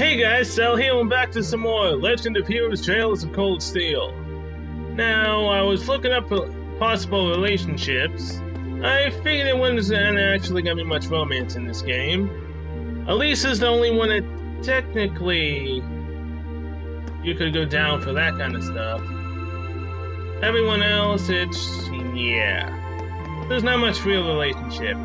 Hey guys, Sal here and back to some more Legend of Heroes Trails of Cold Steel. Now, I was looking up possible relationships. I figured there wasn't actually gonna be much romance in this game. Elisa's the only one that technically you could go down for that kind of stuff. Everyone else, yeah. There's not much real relationship.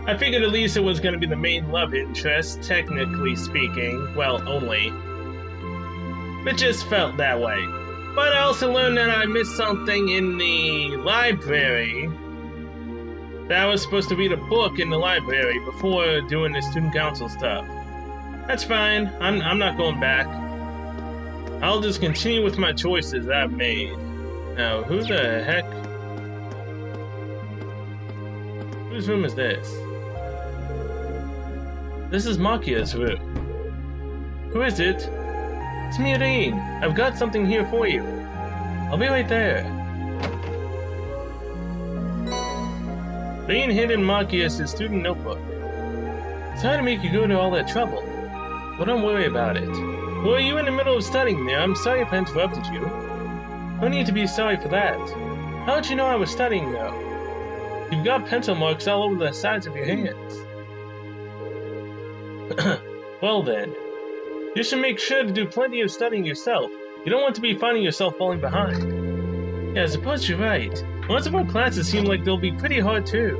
I figured Elisa was going to be the main love interest, technically speaking. Well, only. It just felt that way. But I also learned that I missed something in the library. That I was supposed to read a book in the library before doing the student council stuff. That's fine. I'm not going back. I'll just continue with my choices that I've made. Now, who the heck? Whose room is this? This is Makia's room. Who is it? It's me, Rain. I've got something here for you. I'll be right there. Rain hid in Makia's student notebook. Sorry to make you go to all that trouble, but don't worry about it. Well, you were in the middle of studying there. I'm sorry if I interrupted you. No need to be sorry for that. How did you know I was studying, though? You've got pencil marks all over the sides of your hands. Well then, you should make sure to do plenty of studying yourself. You don't want to be finding yourself falling behind. Yeah, I suppose you're right. Most of our classes seem like they'll be pretty hard too.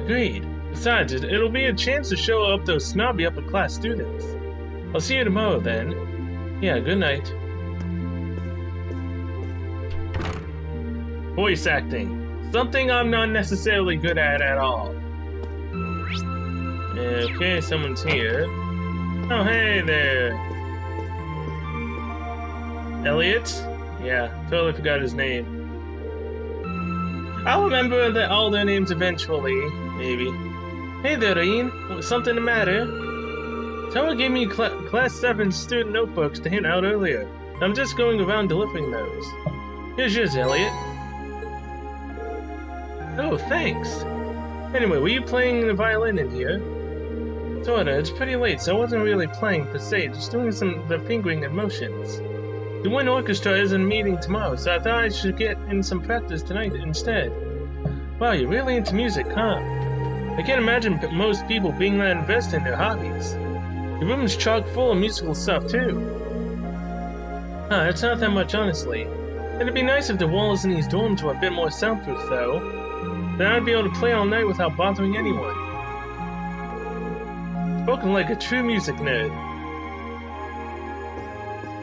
Agreed. Besides, it'll be a chance to show up those snobby upper-class students. I'll see you tomorrow then. Yeah, good night. Voice acting. Something I'm not necessarily good at all. Okay, someone's here. Oh, hey there. Elliot? Yeah, totally forgot his name. I'll remember all their names eventually, maybe. Hey there, Rain. Something the matter? Someone gave me Class 7 student notebooks to hand out earlier. I'm just going around delivering those. Here's yours, Elliot. Oh, thanks. Anyway, were you playing the violin in here? Sorta, it's pretty late, so I wasn't really playing per se, just doing the fingering and motions. The wind orchestra is in a meeting tomorrow, so I thought I should get in some practice tonight instead. Wow, you're really into music, huh? I can't imagine most people being that invested in their hobbies. Your room's chock full of musical stuff, too. Huh, it's not that much, honestly. It'd be nice if the walls in these dorms were a bit more soundproof, though. Then I'd be able to play all night without bothering anyone. Spoken like a true music nerd.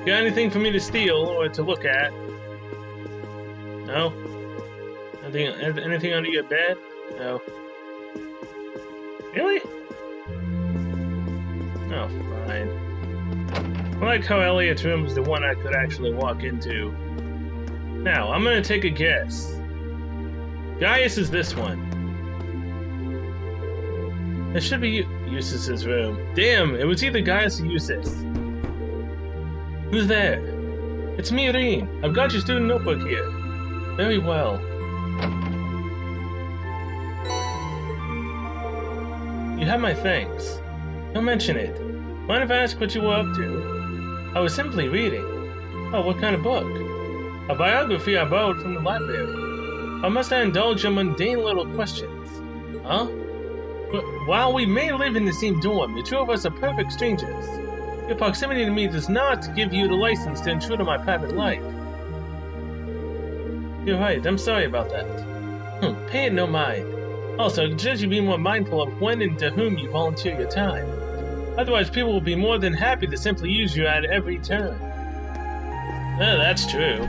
Got anything for me to steal or to look at? No? Anything under your bed? No. Really? Oh, fine. I like how Elliot's room is the one I could actually walk into. Now, I'm gonna take a guess. Gaius is this one. It should be Eustace's room. Damn, it was either Gaius or Eustace. Who's there? It's me, Rain. I've got your student notebook here. Very well. You have my thanks. Don't mention it. Mind if I ask what you were up to? I was simply reading. Oh, what kind of book? A biography I borrowed from the library. Or must I indulge in mundane little questions? Huh? But while we may live in the same dorm, the two of us are perfect strangers. Your proximity to me does not give you the license to intrude on my private life. You're right, I'm sorry about that. Pay it no mind. Also, I suggest you be more mindful of when and to whom you volunteer your time. Otherwise, people will be more than happy to simply use you at every turn. That's true.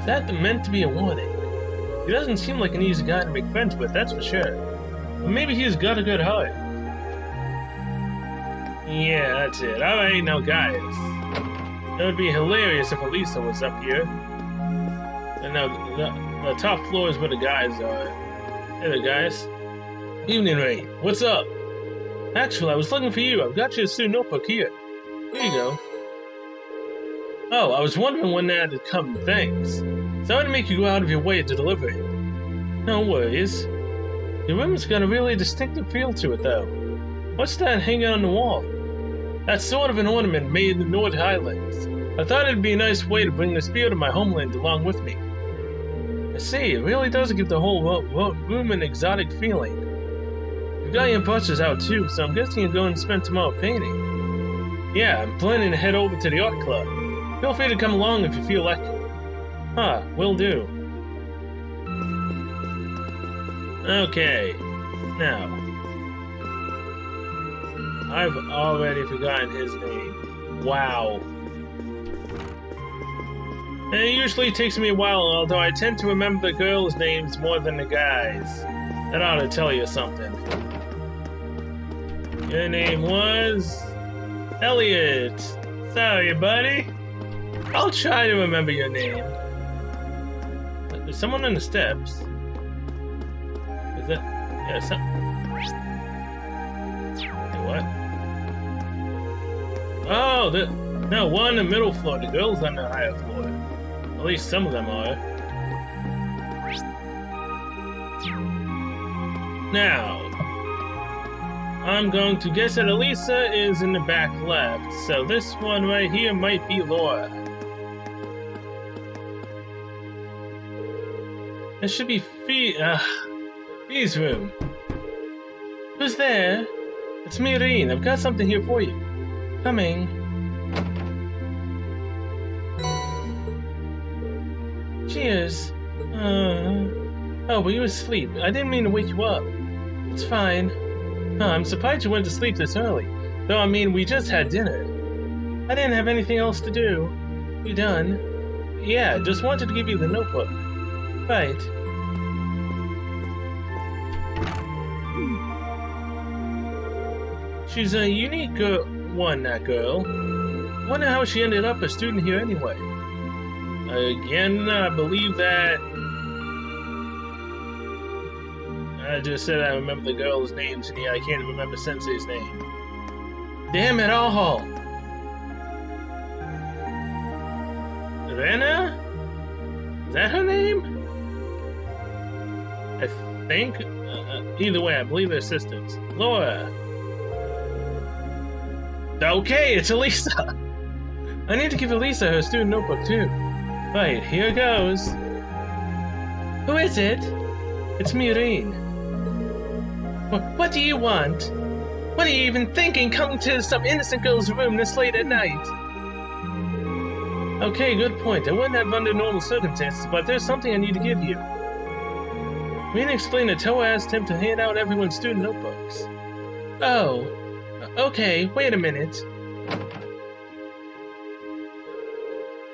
Is that meant to be a warning? He doesn't seem like an easy guy to make friends with, that's for sure. But maybe he's got a good heart. Yeah, that's it. Alright, now guys. It would be hilarious if Elisa was up here. And now the top floor is where the guys are. Hey there, guys. Evening, Ray. What's up? Actually, I was looking for you. I've got your student notebook here. Here you go. Oh, I was wondering when that had come. Thanks. Sorry to make you go out of your way to deliver it. No worries. Your room's got a really distinctive feel to it, though. What's that hanging on the wall? That's sort of an ornament made in the North Highlands. I thought it'd be a nice way to bring the spirit of my homeland along with me. I see, it really does give the whole room an exotic feeling. You got your brushes out too, so I'm guessing you're going to spend tomorrow painting. Yeah, I'm planning to head over to the art club. Feel free to come along if you feel like it. Huh, will do. Okay, now. I've already forgotten his name. Wow. And it usually takes me a while, although I tend to remember the girls' names more than the guys. That ought to tell you something. Your name was... Elliot. Sorry, buddy. I'll try to remember your name. There's someone on the steps. Is that... Yeah, some... Hey, what? Oh, no, one on the middle floor. The girls on the higher floor. At least some of them are. Now, I'm going to guess that Elisa is in the back left, so this one right here might be Laura. It should be Fee's room. Who's there? It's me, Irene. I've got something here for you. Coming. Cheers. Oh, were you asleep? I didn't mean to wake you up. It's fine. I'm surprised you went to sleep this early. Though, I mean, we just had dinner. I didn't have anything else to do. You done? Yeah, just wanted to give you the notebook. Right. She's a unique one, that girl. Wonder how she ended up a student here anyway. Again, I believe that... I just said I remember the girls' names, and yeah, I can't remember Sensei's name. Damn it all! Rena? Is that her name? I think... either way, I believe they're sisters. Laura. Okay, it's Elisa! I need to give Elisa her student notebook, too. Right, here goes. Who is it? It's me, Irene. What do you want? What are you even thinking coming to some innocent girl's room this late at night? Okay, good point. I wouldn't have under normal circumstances, but there's something I need to give you. Rena explained that Toa asked him to hand out everyone's student notebooks. Oh. Okay, wait a minute.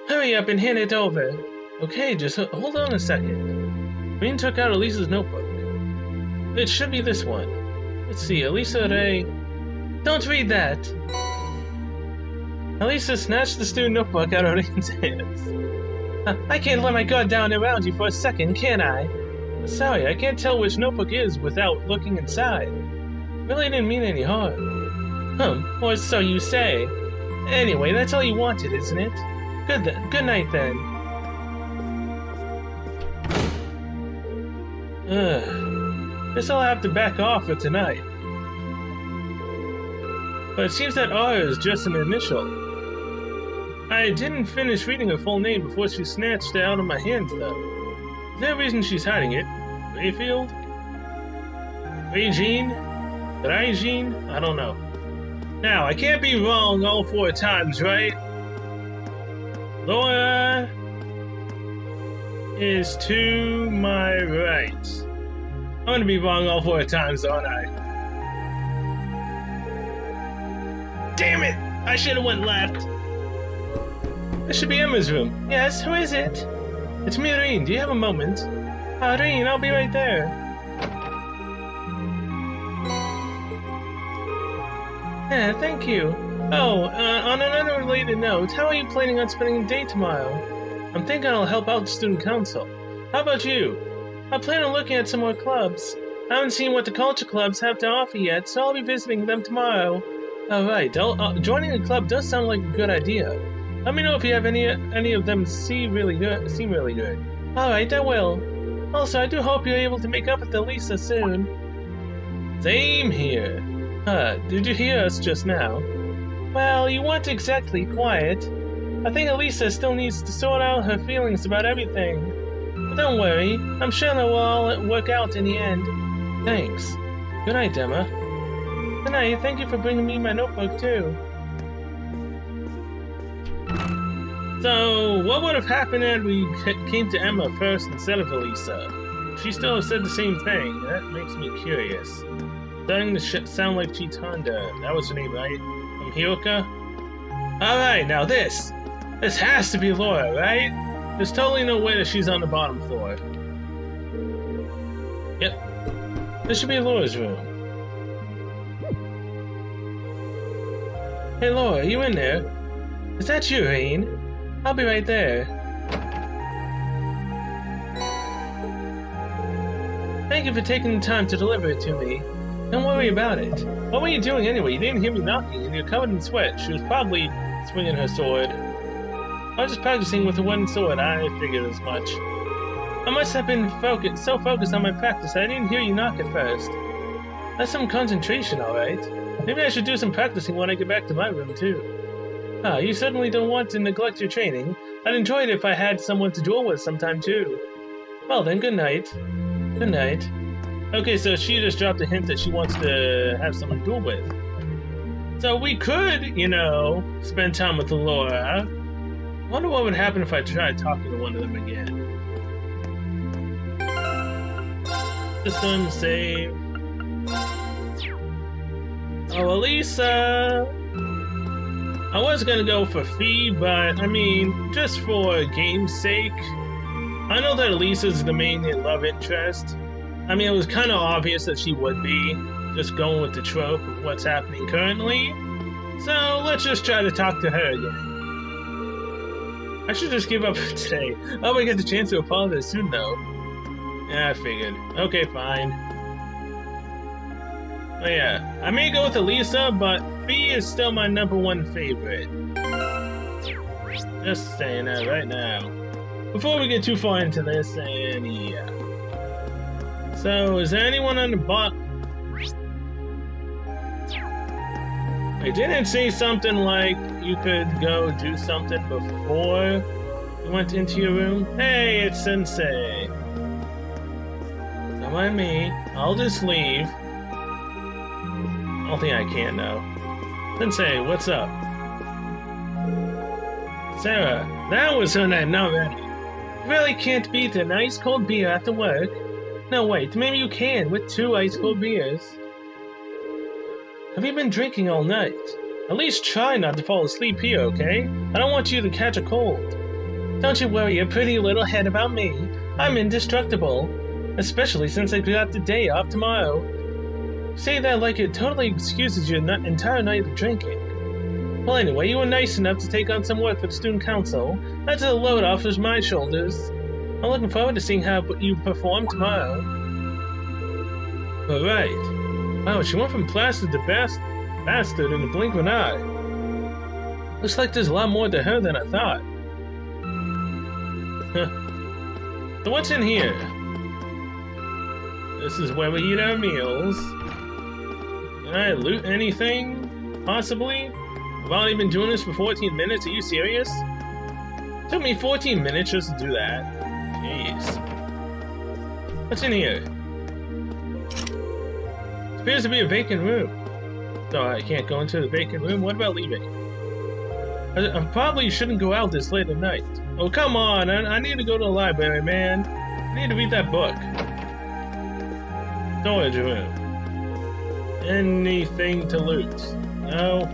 Hurry up and hand it over. Okay, just hold on a second. Reen took out Elisa's notebook. It should be this one. Let's see, Elisa Ray... Don't read that! Elisa snatched the student notebook out of Reen's hands. I can't let my guard down around you for a second, can I? Sorry, I can't tell which notebook is without looking inside. Really didn't mean any harm. Or so you say. Anyway, that's all you wanted, isn't it? Good night, then. Guess I'll have to back off for tonight. But it seems that R is just an initial. I didn't finish reading her full name before she snatched it out of my hands, though. Is there a reason she's hiding it? Rayfield? Regine? Regine? I don't know. Now, I can't be wrong all 4 times, right? Laura is to my right. I'm gonna be wrong all 4 times, aren't I? Damn it! I should have went left. This should be Emma's room. Yes, who is it? It's me, Irene. Do you have a moment? Irene, I'll be right there. Yeah, thank you. Oh, on an unrelated note, how are you planning on spending the day tomorrow? I'm thinking I'll help out the student council. How about you? I plan on looking at some more clubs. I haven't seen what the culture clubs have to offer yet, so I'll be visiting them tomorrow. Alright, joining a club does sound like a good idea. Let me know if you have any of them seem really good. Alright, I will. Also, I do hope you're able to make up with Elisa soon. Same here. Did you hear us just now? Well, you weren't exactly quiet. I think Elisa still needs to sort out her feelings about everything. But don't worry, I'm sure it will all work out in the end. Thanks. Good night, Emma. Good night, thank you for bringing me my notebook, too. So, what would have happened had we came to Emma first instead of Elisa? She still said the same thing. That makes me curious. Starting to sound like Chitanda. That was her name, right? From Hiroka? Alright, now this! This has to be Laura, right? There's totally no way that she's on the bottom floor. Yep. This should be Laura's room. Hey Laura, you in there? Is that you, Rain? I'll be right there. Thank you for taking the time to deliver it to me. Don't worry about it. What were you doing anyway? You didn't hear me knocking, and you're covered in sweat. She was probably swinging her sword. I was just practicing with a wooden sword. I figured as much. I must have been so focused on my practice I didn't hear you knock at first. That's some concentration, alright. Maybe I should do some practicing when I get back to my room, too. Ah, you certainly don't want to neglect your training. I'd enjoy it if I had someone to duel with sometime, too. Well then, good night. Good night. Okay, so she just dropped a hint that she wants to have someone to duel with. So we could, you know, spend time with Laura. Wonder what would happen if I tried talking to one of them again. System save. Oh, Elisa! I was gonna go for Fee, but I mean, just for game's sake. I know that Elisa's the main love interest. I mean, it was kind of obvious that she would be, just going with the trope of what's happening currently. So let's just try to talk to her again. I should just give up for today. I might get the chance to apologize soon, though. Yeah, I figured. Okay, fine. Oh yeah, I may go with Elisa, but Fee is still my #1 favorite. Just saying that right now. Before we get too far into this, and yeah. So, is there anyone on the bottom? I didn't say something like you could go do something before you went into your room? Hey, it's Sensei. Don't mind me. I'll just leave. I don't think I can now. Sensei, what's up? Sarah, that was her name, not ready. You really can't beat a nice cold beer after work. No, wait, maybe you can, with 2 ice cold beers. Have you been drinking all night? At least try not to fall asleep here, okay? I don't want you to catch a cold. Don't you worry your pretty little head about me. I'm indestructible. Especially since I got the day off tomorrow. Say that like it totally excuses your entire night of drinking. Well, anyway, you were nice enough to take on some work for the student council. That's a load off of my shoulders. I'm looking forward to seeing how you perform tomorrow. Alright. Wow, she went from blasted to bastard in the blink of an eye. Looks like there's a lot more to her than I thought. So what's in here? This is where we eat our meals. Can I loot anything? Possibly? I've only been doing this for 14 minutes, are you serious? It took me 14 minutes just to do that. Jeez. What's in here? It appears to be a vacant room. So I can't go into the vacant room? What about leaving? I probably shouldn't go out this late at night. Oh, come on! I need to go to the library, man. I need to read that book. Storage room. Anything to loot? No?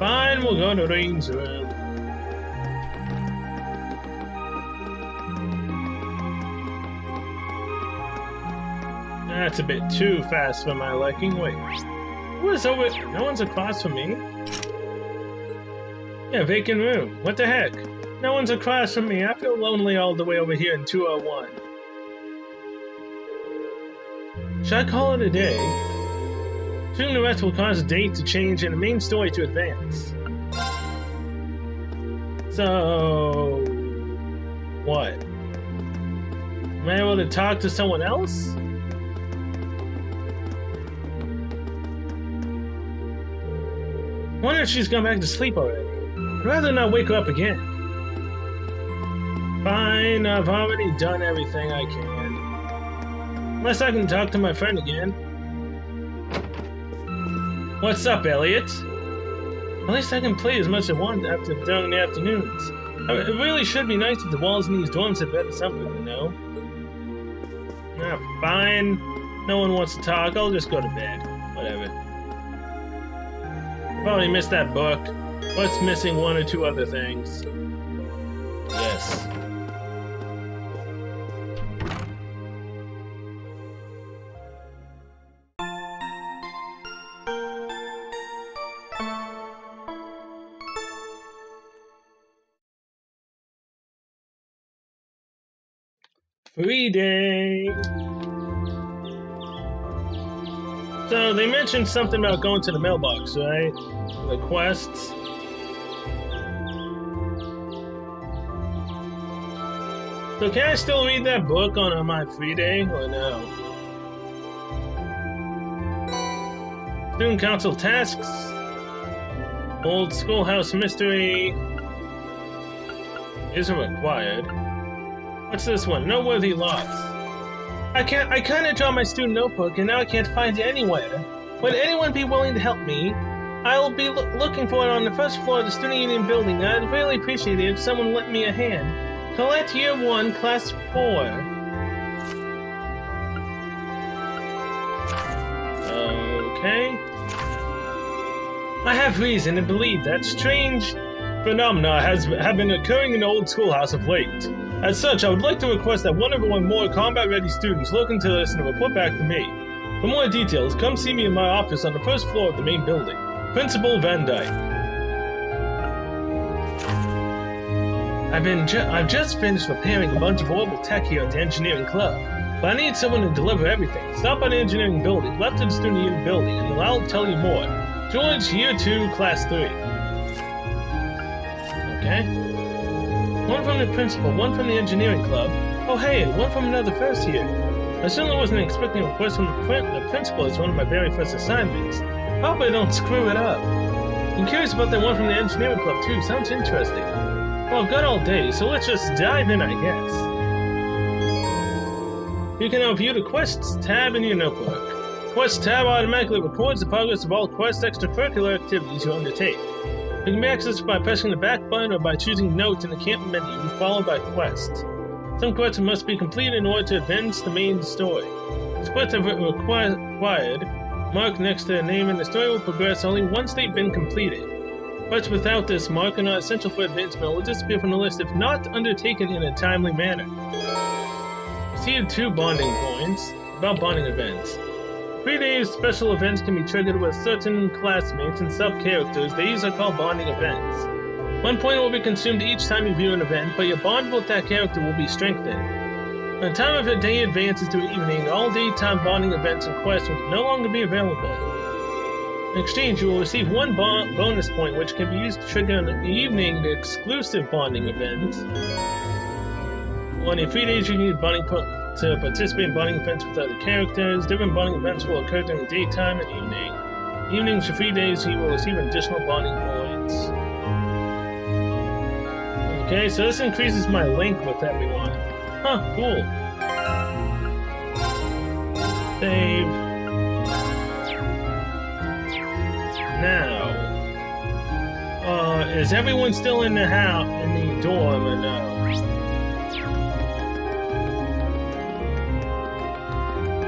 Fine, we'll go to Rain's room. That's a bit too fast for my liking. Wait. Who is over? No one's across from me? Yeah, vacant room. What the heck? No one's across from me. I feel lonely all the way over here in 201. Should I call it a day? Soon the rest will cause the date to change and the main story to advance. So... what? Am I able to talk to someone else? Wonder if she's gone back to sleep already. I'd rather not wake her up again. Fine, I've already done everything I can. Unless I can talk to my friend again. What's up, Elliot? At least I can play as much as I want during the afternoons. It really should be nice if the walls in these dorms had better something, you know? Ah, fine. No one wants to talk. I'll just go to bed. Whatever. I've already missed that book. What's missing? One or two other things. Yes. Free day! So, they mentioned something about going to the mailbox, right? The quests. So can I still read that book on my free day, or no? Student Council tasks. Old Schoolhouse Mystery. Isn't required. What's this one? Noteworthy loss. I kinda draw my student notebook and now I can't find it anywhere. Would anyone be willing to help me? I'll be looking for it on the first floor of the Student Union building. I'd really appreciate it if someone lent me a hand. Collect Year 1, Class 4. Okay. I have reason to believe that strange phenomena have been occurring in the old schoolhouse of late. As such, I would like to request that one or more combat-ready students look into this and report back to me. For more details, come see me in my office on the first floor of the main building. Principal Van Dyke. I've just finished repairing a bunch of Orbal tech here at the Engineering Club, but I need someone to deliver everything. Stop by the Engineering building, left of the Student Union building, and I'll tell you more. George, Year 2, Class 3. Okay. One from the principal, one from the engineering club. Oh hey, one from another first year. I certainly wasn't expecting a request from the principal as one of my very first assignments. Hope I don't screw it up. I'm curious about that one from the engineering club too, sounds interesting. Well, I've got all day, so let's just dive in, I guess. You can now view the quests tab in your notebook. Quests tab automatically records the progress of all quest extracurricular activities you undertake. It can be accessed by pressing the back button or by choosing notes in the camp menu, followed by quests. Some quests must be completed in order to advance the main story. Quests are required. Mark next to the name and the story will progress only once they've been completed. Quests without this mark are not essential for advancement and will disappear from the list if not undertaken in a timely manner. Receive 2 bonding points. About bonding events. 3 days special events can be triggered with certain classmates and sub-characters. These are called bonding events. 1 point will be consumed each time you view an event, but your bond with that character will be strengthened. When the time of the day advances to evening, all daytime bonding events and quests will no longer be available. In exchange, you will receive 1 bonus point, which can be used to trigger an evening exclusive bonding event. On your 3 days, you need bonding to participate in bonding events with other characters. Different bonding events will occur during daytime and evening. Evenings for 3 days, you will receive additional bonding points. Okay, so this increases my link with everyone. Huh, cool. Save. Now, is everyone still in the house, in the dorm, or no?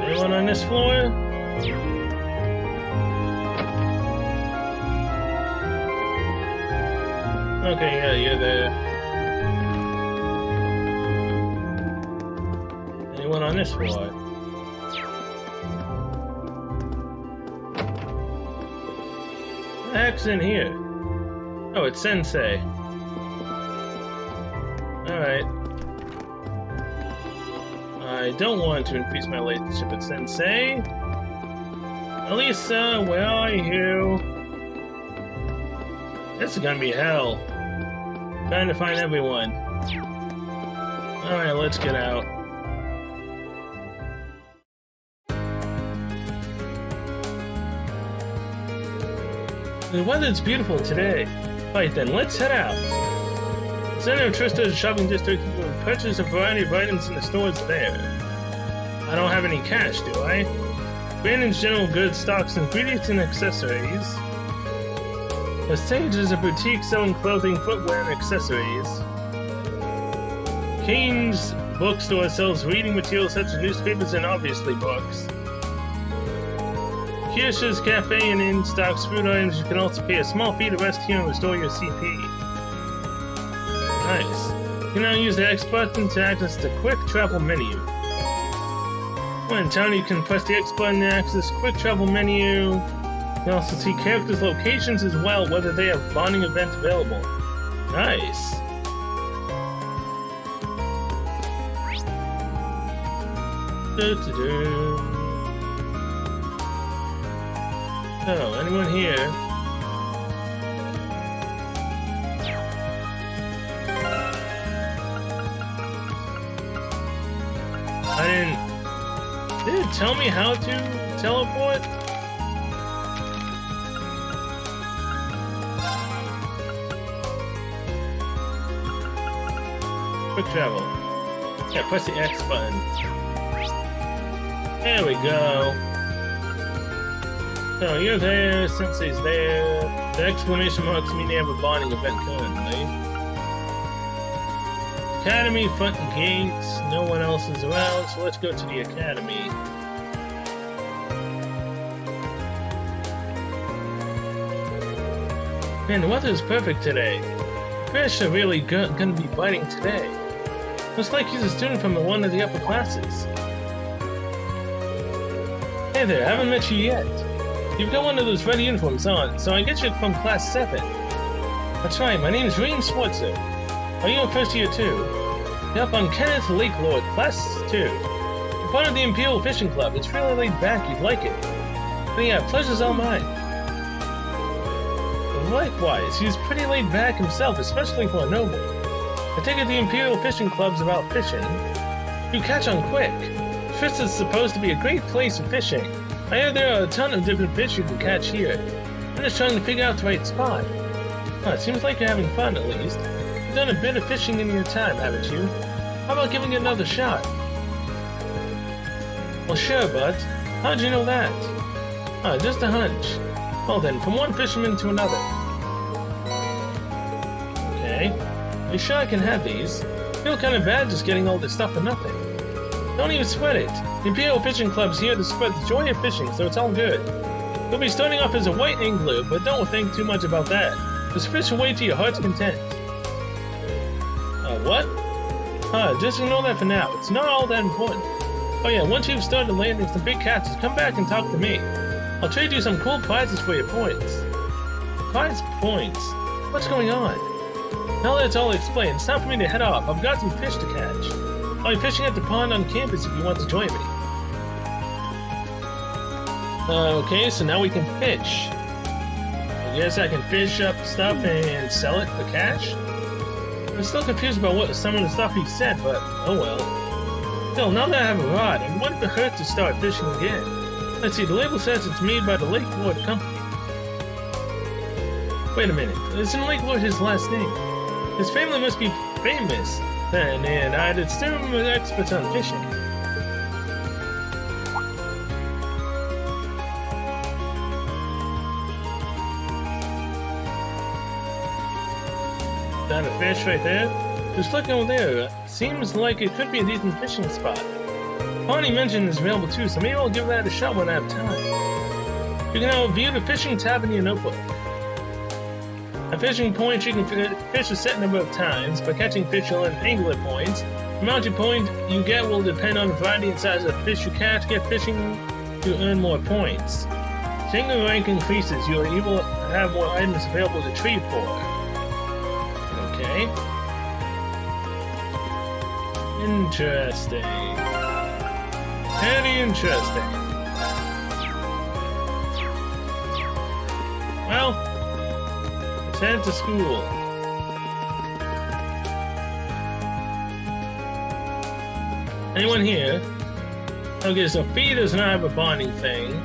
Anyone on this floor? Okay, yeah, you're there. Anyone on this floor? What the heck's in here? Oh, it's Sensei. Alright. I don't want to increase my relationship with Sensei. Elisa, where are you? This is gonna be hell. Trying to find everyone. Alright, let's get out. The weather's beautiful today. Right then, let's head out. The center of Trista's shopping district will purchase a variety of items in the stores there. I don't have any cash, do I? Brandon's General Goods stocks ingredients and accessories. The Sage is a boutique selling clothing, footwear, and accessories. Kane's bookstore sells reading materials such as newspapers and obviously books. Kirsch's Cafe and Inn stocks food items. You can also pay a small fee to rest here and restore your CP. Nice. You can now use the X button to access the quick travel menu. When in town, you can press the X button to access quick travel menu. You can also see characters' locations as well, whether they have bonding events available. Nice. Oh, anyone here? Did it tell me how to teleport? Quick travel. Yeah, press the X button. There we go. So you're there, Sensei's there. The exclamation marks mean they have a bonding event currently. Academy, front gates. No one else is around, so let's go to the academy. Man, the weather is perfect today. Fish are really gonna be biting today. Looks like he's a student from one of the upper classes. Hey there, haven't met you yet. You've got one of those red uniforms on, so I guess you're from class 7. That's right, my name's Rain Schwartzer. Are you in first year too? Yep, I'm Kenneth Lake Lord, class 2. You're part of the Imperial Fishing Club. It's really laid back, you'd like it. But yeah, pleasure's all mine. Likewise, he's pretty laid back himself, especially for a noble. I take it the Imperial Fishing Club's about fishing. You catch on quick. Trista's supposed to be a great place for fishing. I hear there are a ton of different fish you can catch here. I'm just trying to figure out the right spot. Well, it seems like you're having fun, at least. You've done a bit of fishing in your time, haven't you? How about giving it another shot? Well, sure, but how'd you know that? Ah, just a hunch. Well then, from one fisherman to another. Okay. Are you sure I can have these? I feel kind of bad just getting all this stuff for nothing. Don't even sweat it. The Imperial Fishing Club's here to spread the joy of fishing, so it's all good. You'll be starting off as a white angler, but don't think too much about that. Just fish away to your heart's content. What? Just ignore that for now. It's not all that important. Oh yeah, once you've started landing some big catches, come back and talk to me. I'll trade you some cool prizes for your points. Prize points? What's going on? Now that it's all explained, it's time for me to head off. I've got some fish to catch. I'll be fishing at the pond on campus if you want to join me. Okay, so now we can fish. I guess I can fish up stuff and sell it for cash? I'm still confused about what some of the stuff he said, but oh well. Still, now that I have a rod, it wouldn't hurt to start fishing again. Let's see, the label says it's made by the Lake Lord Company. Wait a minute, isn't Lake Lord his last name? His family must be famous then, and I'd assume we're experts on fishing. Is that a fish right there? Just looking over there, seems like it could be a decent fishing spot. Pawnee mentioned is available too, so maybe I'll give that a shot when I have time. You can now view the fishing tab in your notebook. At fishing points, you can fish a set number of times. By catching fish, you'll earn angler points. The amount of point you get will depend on the variety and size of the fish you catch. Get fishing to earn more points. As angler rank increases, you are able to have more items available to trade for. Okay. Interesting. Very interesting. Well, let's head to school. Anyone here? Okay, so Fee does not have a bonding thing.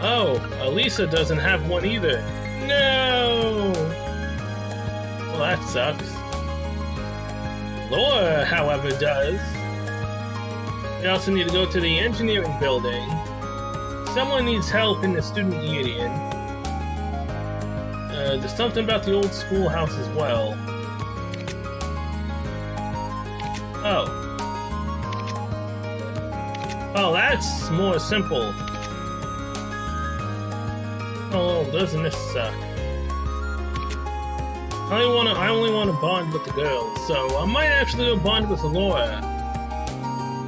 Oh, Elisa doesn't have one either. No! Well, that sucks. Laura, however, does. We also need to go to the engineering building. Someone needs help in the student union. There's something about the old schoolhouse as well. Oh. Oh, that's more simple. Oh, doesn't this suck? I only want to bond with the girls, so I might actually go bond with Laura.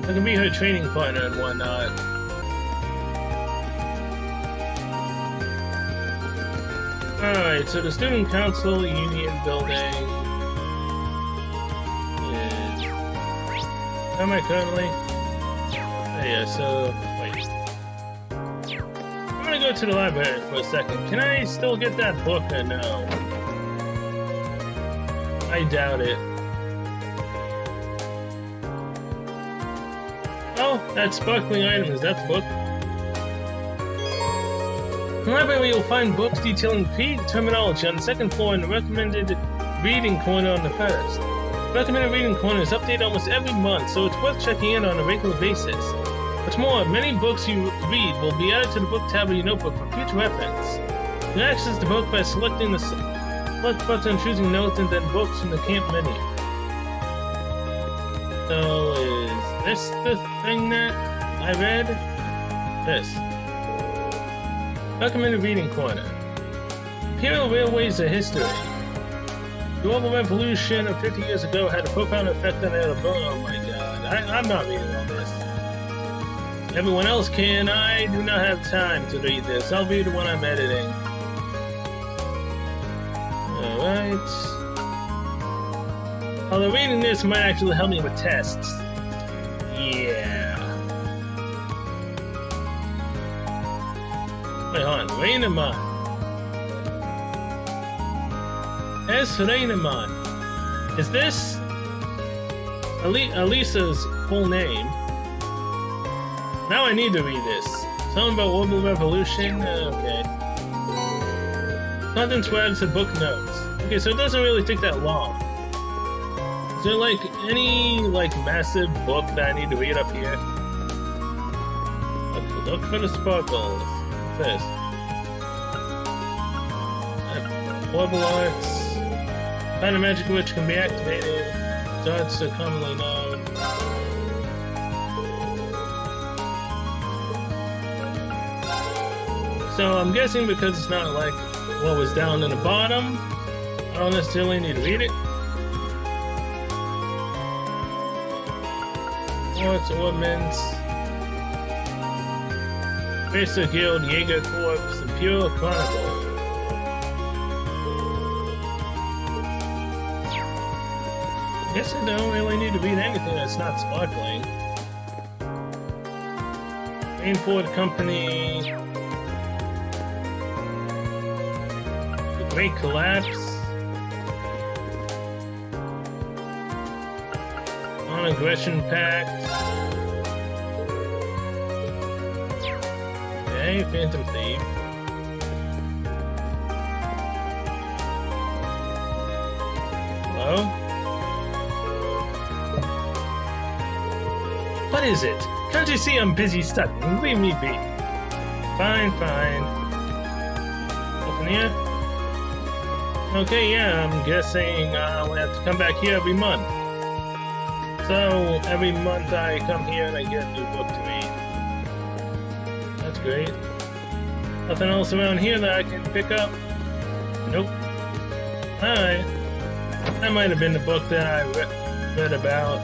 I can be her training partner and whatnot. Alright, so the student council union building is... Am I currently? Oh, yeah, so... Wait. I'm gonna go to the library for a second. Can I still get that book or no? I doubt it. Oh, that sparkling item, is that the book? In the library you'll find books detailing P terminology on the second floor and the recommended reading corner on the first. The recommended reading corner is updated almost every month, so it's worth checking in on a regular basis. What's more, many books you read will be added to the book tab of your notebook for future reference. You can access the book by selecting the select button, choosing notes, and then books from the camp menu. So, is this the thing that I read? This. Recommended reading corner. Imperial Railways of History. The Orbal Revolution of 50 years ago had a profound effect on their Oh my god, I'm not reading all this. Everyone else can. I do not have time to read this. I'll read it when I'm editing. Alright. Although reading this might actually help me with tests. Yeah. Wait, hold on. Rainemon. S. Rainemon. Is this Elisa's full name? Now I need to read this. Something about Orbal Revolution? Okay. Contents webs and book notes. Okay, so it doesn't really take that long. Is there like any massive book that I need to read up here? Look for the sparkles. What's this? Orbal arts. Find a magic which can be activated. Darts are commonly known. So I'm guessing because it's not like what was down in the bottom, I don't necessarily need to read it. What's Ordnance? Racer Guild, Jaeger Corps, Imperial Chronicle. I guess I don't really need to read anything that's not sparkling. Rainford Company. The Great Collapse. Non-Aggression Pact. Okay, Phantom Thief. Hello? What is it? Can't you see I'm busy studying? Leave me be. Fine, fine. Nothing here? Okay, yeah, I'm guessing I'll have to come back here every month. So, every month I come here and I get a new book to read. That's great. Nothing else around here that I can pick up? Nope. Alright. That might have been the book that I read about.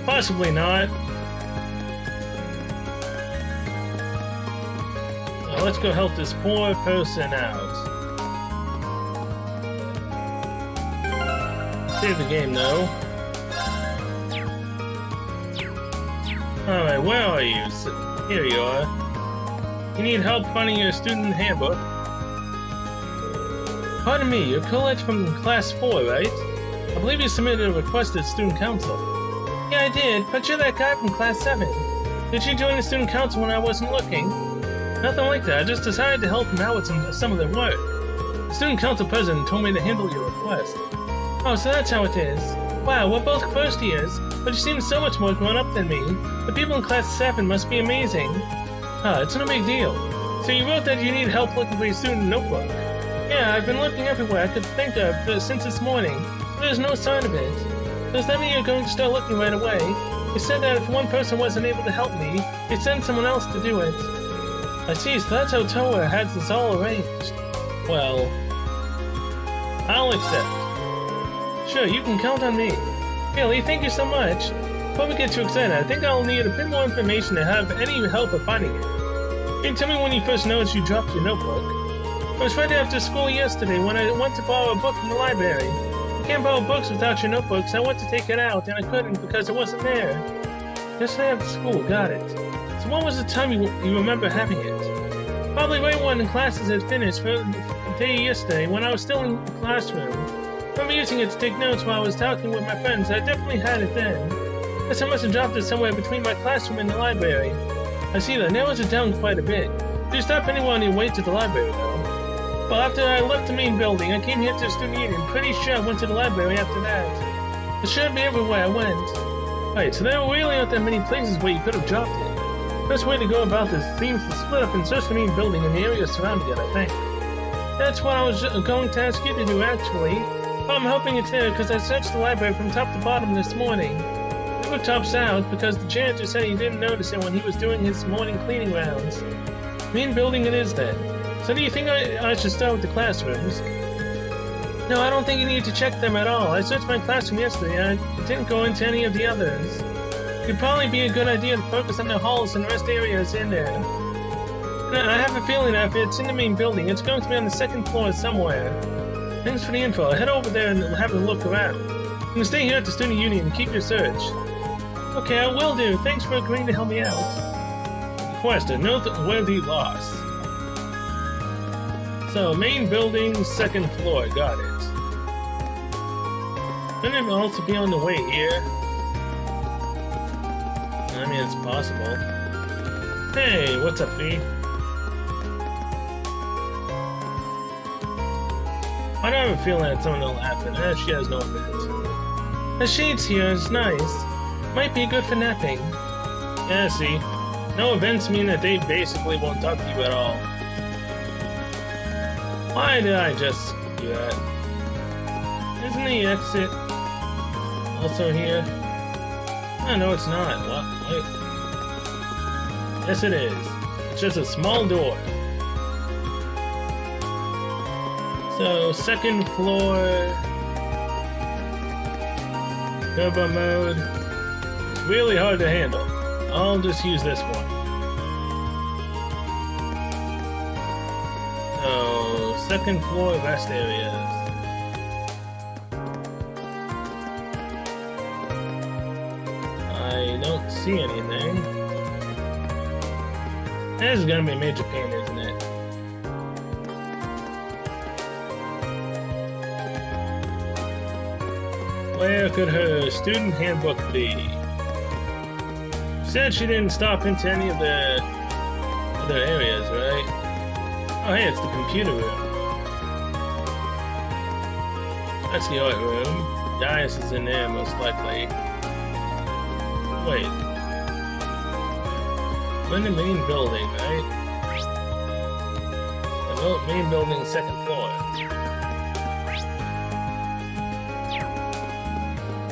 Possibly not. Now let's go help this poor person out. Save the game though. Alright, where are you? Here you are. You need help finding your student handbook? Pardon me, you're college from class 4, right? I believe you submitted a request at student council. Yeah, I did, but you're that guy from class 7. Did you join the student council when I wasn't looking? Nothing like that. I just decided to help him out with some of their work. The student council president told me to handle your request. Oh, so that's how it is. Wow, we're both first years, but you seem so much more grown up than me. The people in class 7 must be amazing. It's no big deal. So you wrote that you need help looking for your student notebook. Yeah, I've been looking everywhere I could think of since this morning, but there's no sign of it. Does that mean you're going to start looking right away? You said that if one person wasn't able to help me, you'd send someone else to do it. I see, so that's how Toa has this all arranged. Well, I'll accept. Sure, you can count on me. Really, thank you so much. Before we get too excited, I think I'll need a bit more information to have any help of finding it. Can you tell me when you first noticed you dropped your notebook? I was right after school yesterday when I went to borrow a book from the library. You can't borrow books without your notebook, so I went to take it out, and I couldn't because it wasn't there. Yesterday after school, got it. So when was the time you remember having it? Probably right when classes had finished for the day yesterday, when I was still in the classroom. I remember using it to take notes while I was talking with my friends. I definitely had it then. Guess I must have dropped it somewhere between my classroom and the library. I see that narrows it down quite a bit. Did you stop anywhere on your way to the library, though? Well, after I left the main building, I came here to the student union. Pretty sure I went to the library after that. It should be everywhere I went. Right, so there really aren't that many places where you could have dropped it. Best way to go about this seems to split up and search the main building and the area surrounding it, I think. That's what I was going to ask you to do, actually. But I'm hoping it's there because I searched the library from top to bottom this morning. It looked top south because the janitor said he didn't notice it when he was doing his morning cleaning rounds. Main building it is then. So do you think I should start with the classrooms? No, I don't think you need to check them at all. I searched my classroom yesterday and I didn't go into any of the others. It'd probably be a good idea to focus on the halls and rest areas in there. And I have a feeling that if it's in the main building, it's going to be on the second floor somewhere. Thanks for the info. I'll head over there and have a look around. You can stay here at the student union and keep your search. Okay, I will do. Thanks for agreeing to help me out. Request a noteworthy loss. So, main building, second floor. Got it. Couldn't it also be on the way here? I mean, it's possible. Hey, what's up, Fee? I don't have a feeling that someone will laugh at her. She has no event. The shades here is nice. Might be good for napping. Yeah, see. No events mean that they basically won't talk to you at all. Why did I just do that? Isn't the exit also here? Oh, no, it's not. What? Wait. Yes, it is. It's just a small door. So, second floor. Turbo mode. It's really hard to handle. I'll just use this one. So, second floor rest areas. I don't see anything. This is gonna be a major pain, isn't it? Where could her student handbook be? She said she didn't stop into any of the other areas, right? Oh, hey, it's the computer room. That's the art room. Dias is in there, most likely. Wait. We're in the main building, right? The main building, second floor.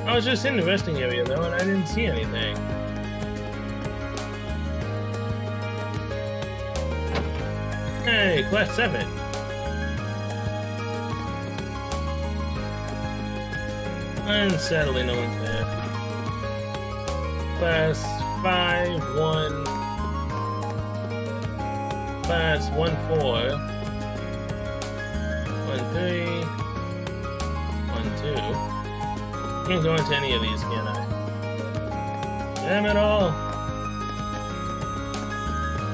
I was just in the resting area though, and I didn't see anything. Hey, class 7. And sadly no one's there. Class 5-1. Class 1-4. 1-3. 1-2. Can't go into any of these, can I? Damn it all.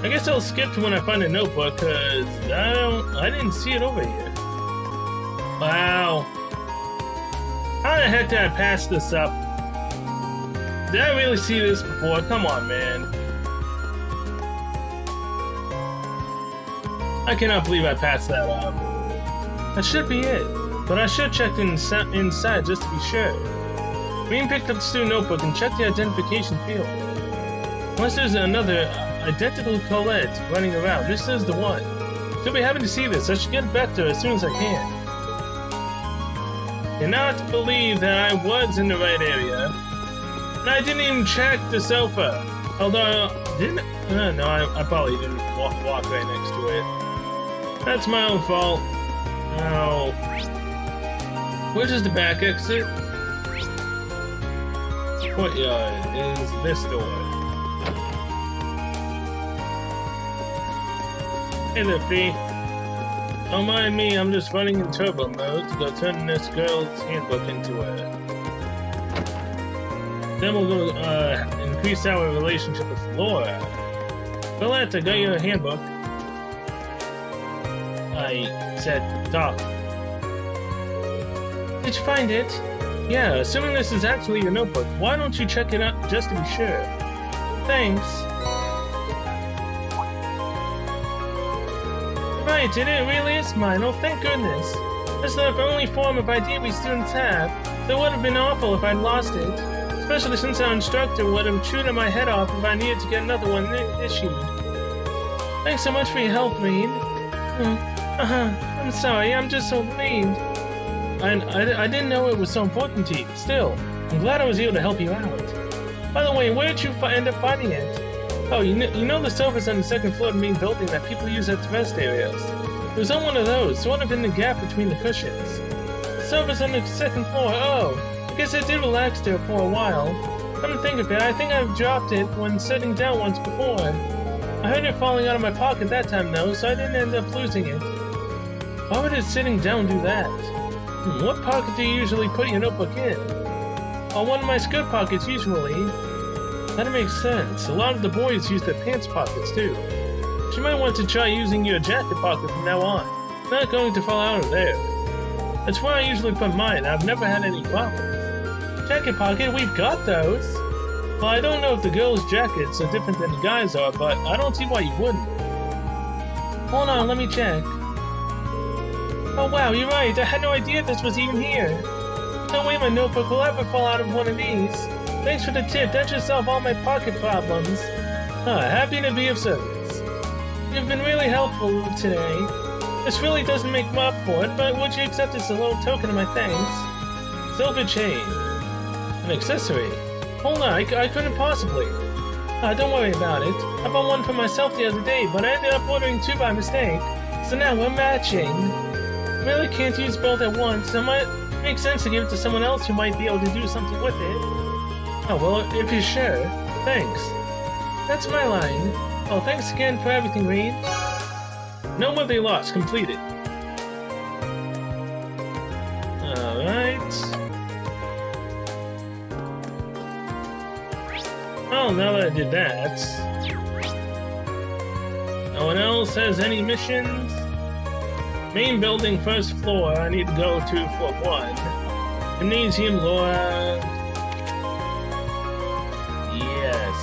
I guess I'll skip to when I find a notebook, cause I didn't see it over here. Wow. How the heck did I pass this up? Did I really see this before? Come on, man. I cannot believe I passed that up. That should be it, but I should check inside just to be sure. Green picked up the student notebook and checked the identification field. Unless there's another identical Colette running around, this is the one. She'll be happy to see this. I should get back to her as soon as I can. Cannot believe that I was in the right area. And I didn't even check the sofa. Although, no, I probably didn't walk right next to it. That's my own fault. Oh. Where's the back exit? Courtyard is this door. Hey there, Fee. Don't mind me, I'm just running in turbo mode to go turn this girl's handbook into a... Then we'll go increase our relationship with Laura. Colette, I got your handbook. I said, talk. Did you find it? Yeah, assuming this is actually your notebook, why don't you check it out just to be sure? Thanks. Right, it really is mine. Oh, thank goodness. That's the only form of ID we students have. So it would have been awful if I'd lost it. Especially since our instructor would have chewed my head off if I needed to get another one issued. Thanks so much for your help, Reed. I'm sorry, I'm just so relieved. I didn't know it was so important to you. Still, I'm glad I was able to help you out. By the way, where did you end up finding it? Oh, you know the sofas on the second floor of the main building that people use as rest areas? It was on one of those, sort of in the gap between the cushions. The sofas on the second floor, oh, I guess I did relax there for a while. Come to think of it, I think I've dropped it when sitting down once before. I heard it falling out of my pocket that time though, so I didn't end up losing it. Why would it sitting down do that? What pocket do you usually put your notebook in? Oh, one of my skirt pockets usually. That makes sense. A lot of the boys use their pants pockets too. But you might want to try using your jacket pocket from now on. It's not going to fall out of there. That's where I usually put mine. I've never had any problems. Jacket pocket, we've got those. Well, I don't know if the girls' jackets are different than the guys' are, but I don't see why you wouldn't. Hold on, let me check. Oh wow, you're right. I had no idea this was even here. No way my notebook will ever fall out of one of these. Thanks for the tip. That should solve all my pocket problems. Happy to be of service. You've been really helpful today. This really doesn't make up for it, but would you accept this as a little token of my thanks? Silver chain. An accessory. Hold on, I couldn't possibly. Don't worry about it. I bought one for myself the other day, but I ended up ordering two by mistake. So now we're matching. Really can't use both at once. It might make sense to give it to someone else who might be able to do something with it. Oh, well, if you're sure. Thanks. That's my line. Oh, thanks again for everything, Reed. No worthy loss completed. Alright. Well, now that I did that... No one else has any missions? Main building, first floor, I need to go to floor 1. Gymnasium, Laura... Yes.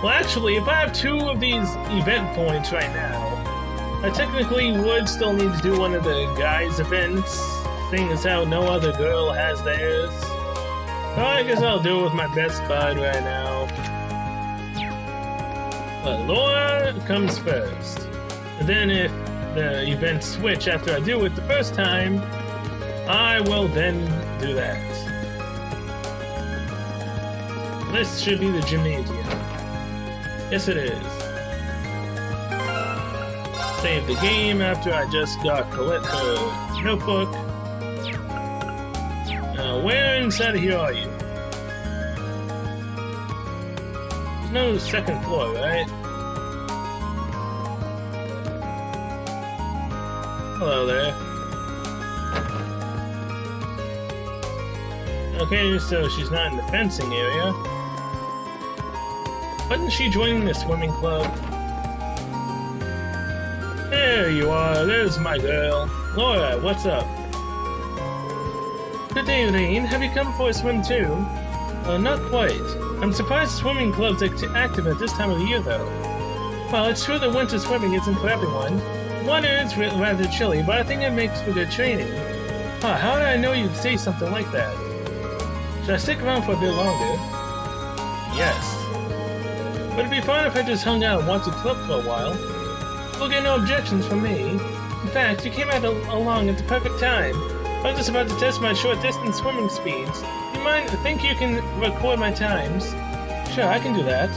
Well, actually, if I have 2 of these event points right now, I technically would still need to do one of the guys' events, seeing as how no other girl has theirs. So I guess I'll do it with my best bud right now. But Laura comes first. And then if the events switch after I do it the first time, I will then do that. This should be the gymnasium. Yes, it is. Save the game after I just got Colette her notebook. Where inside of here are you? There's no second floor, right? Hello there. Okay, so she's not in the fencing area. Wasn't she joining the swimming club? There you are, there's my girl. Laura, what's up? Good day, Rain. Have you come for a swim too? Not quite. I'm surprised swimming club's active at this time of the year, though. Well, it's true that winter swimming isn't for everyone. Water is rather chilly, but I think it makes for good training. Huh, how did I know you'd say something like that? Should I stick around for a bit longer? Yes. Would it be fun if I just hung out and watched the club for a while? You'll get no objections from me. In fact, you came out along at the perfect time. I'm just about to test my short-distance swimming speeds. You think you can record my times? Sure, I can do that.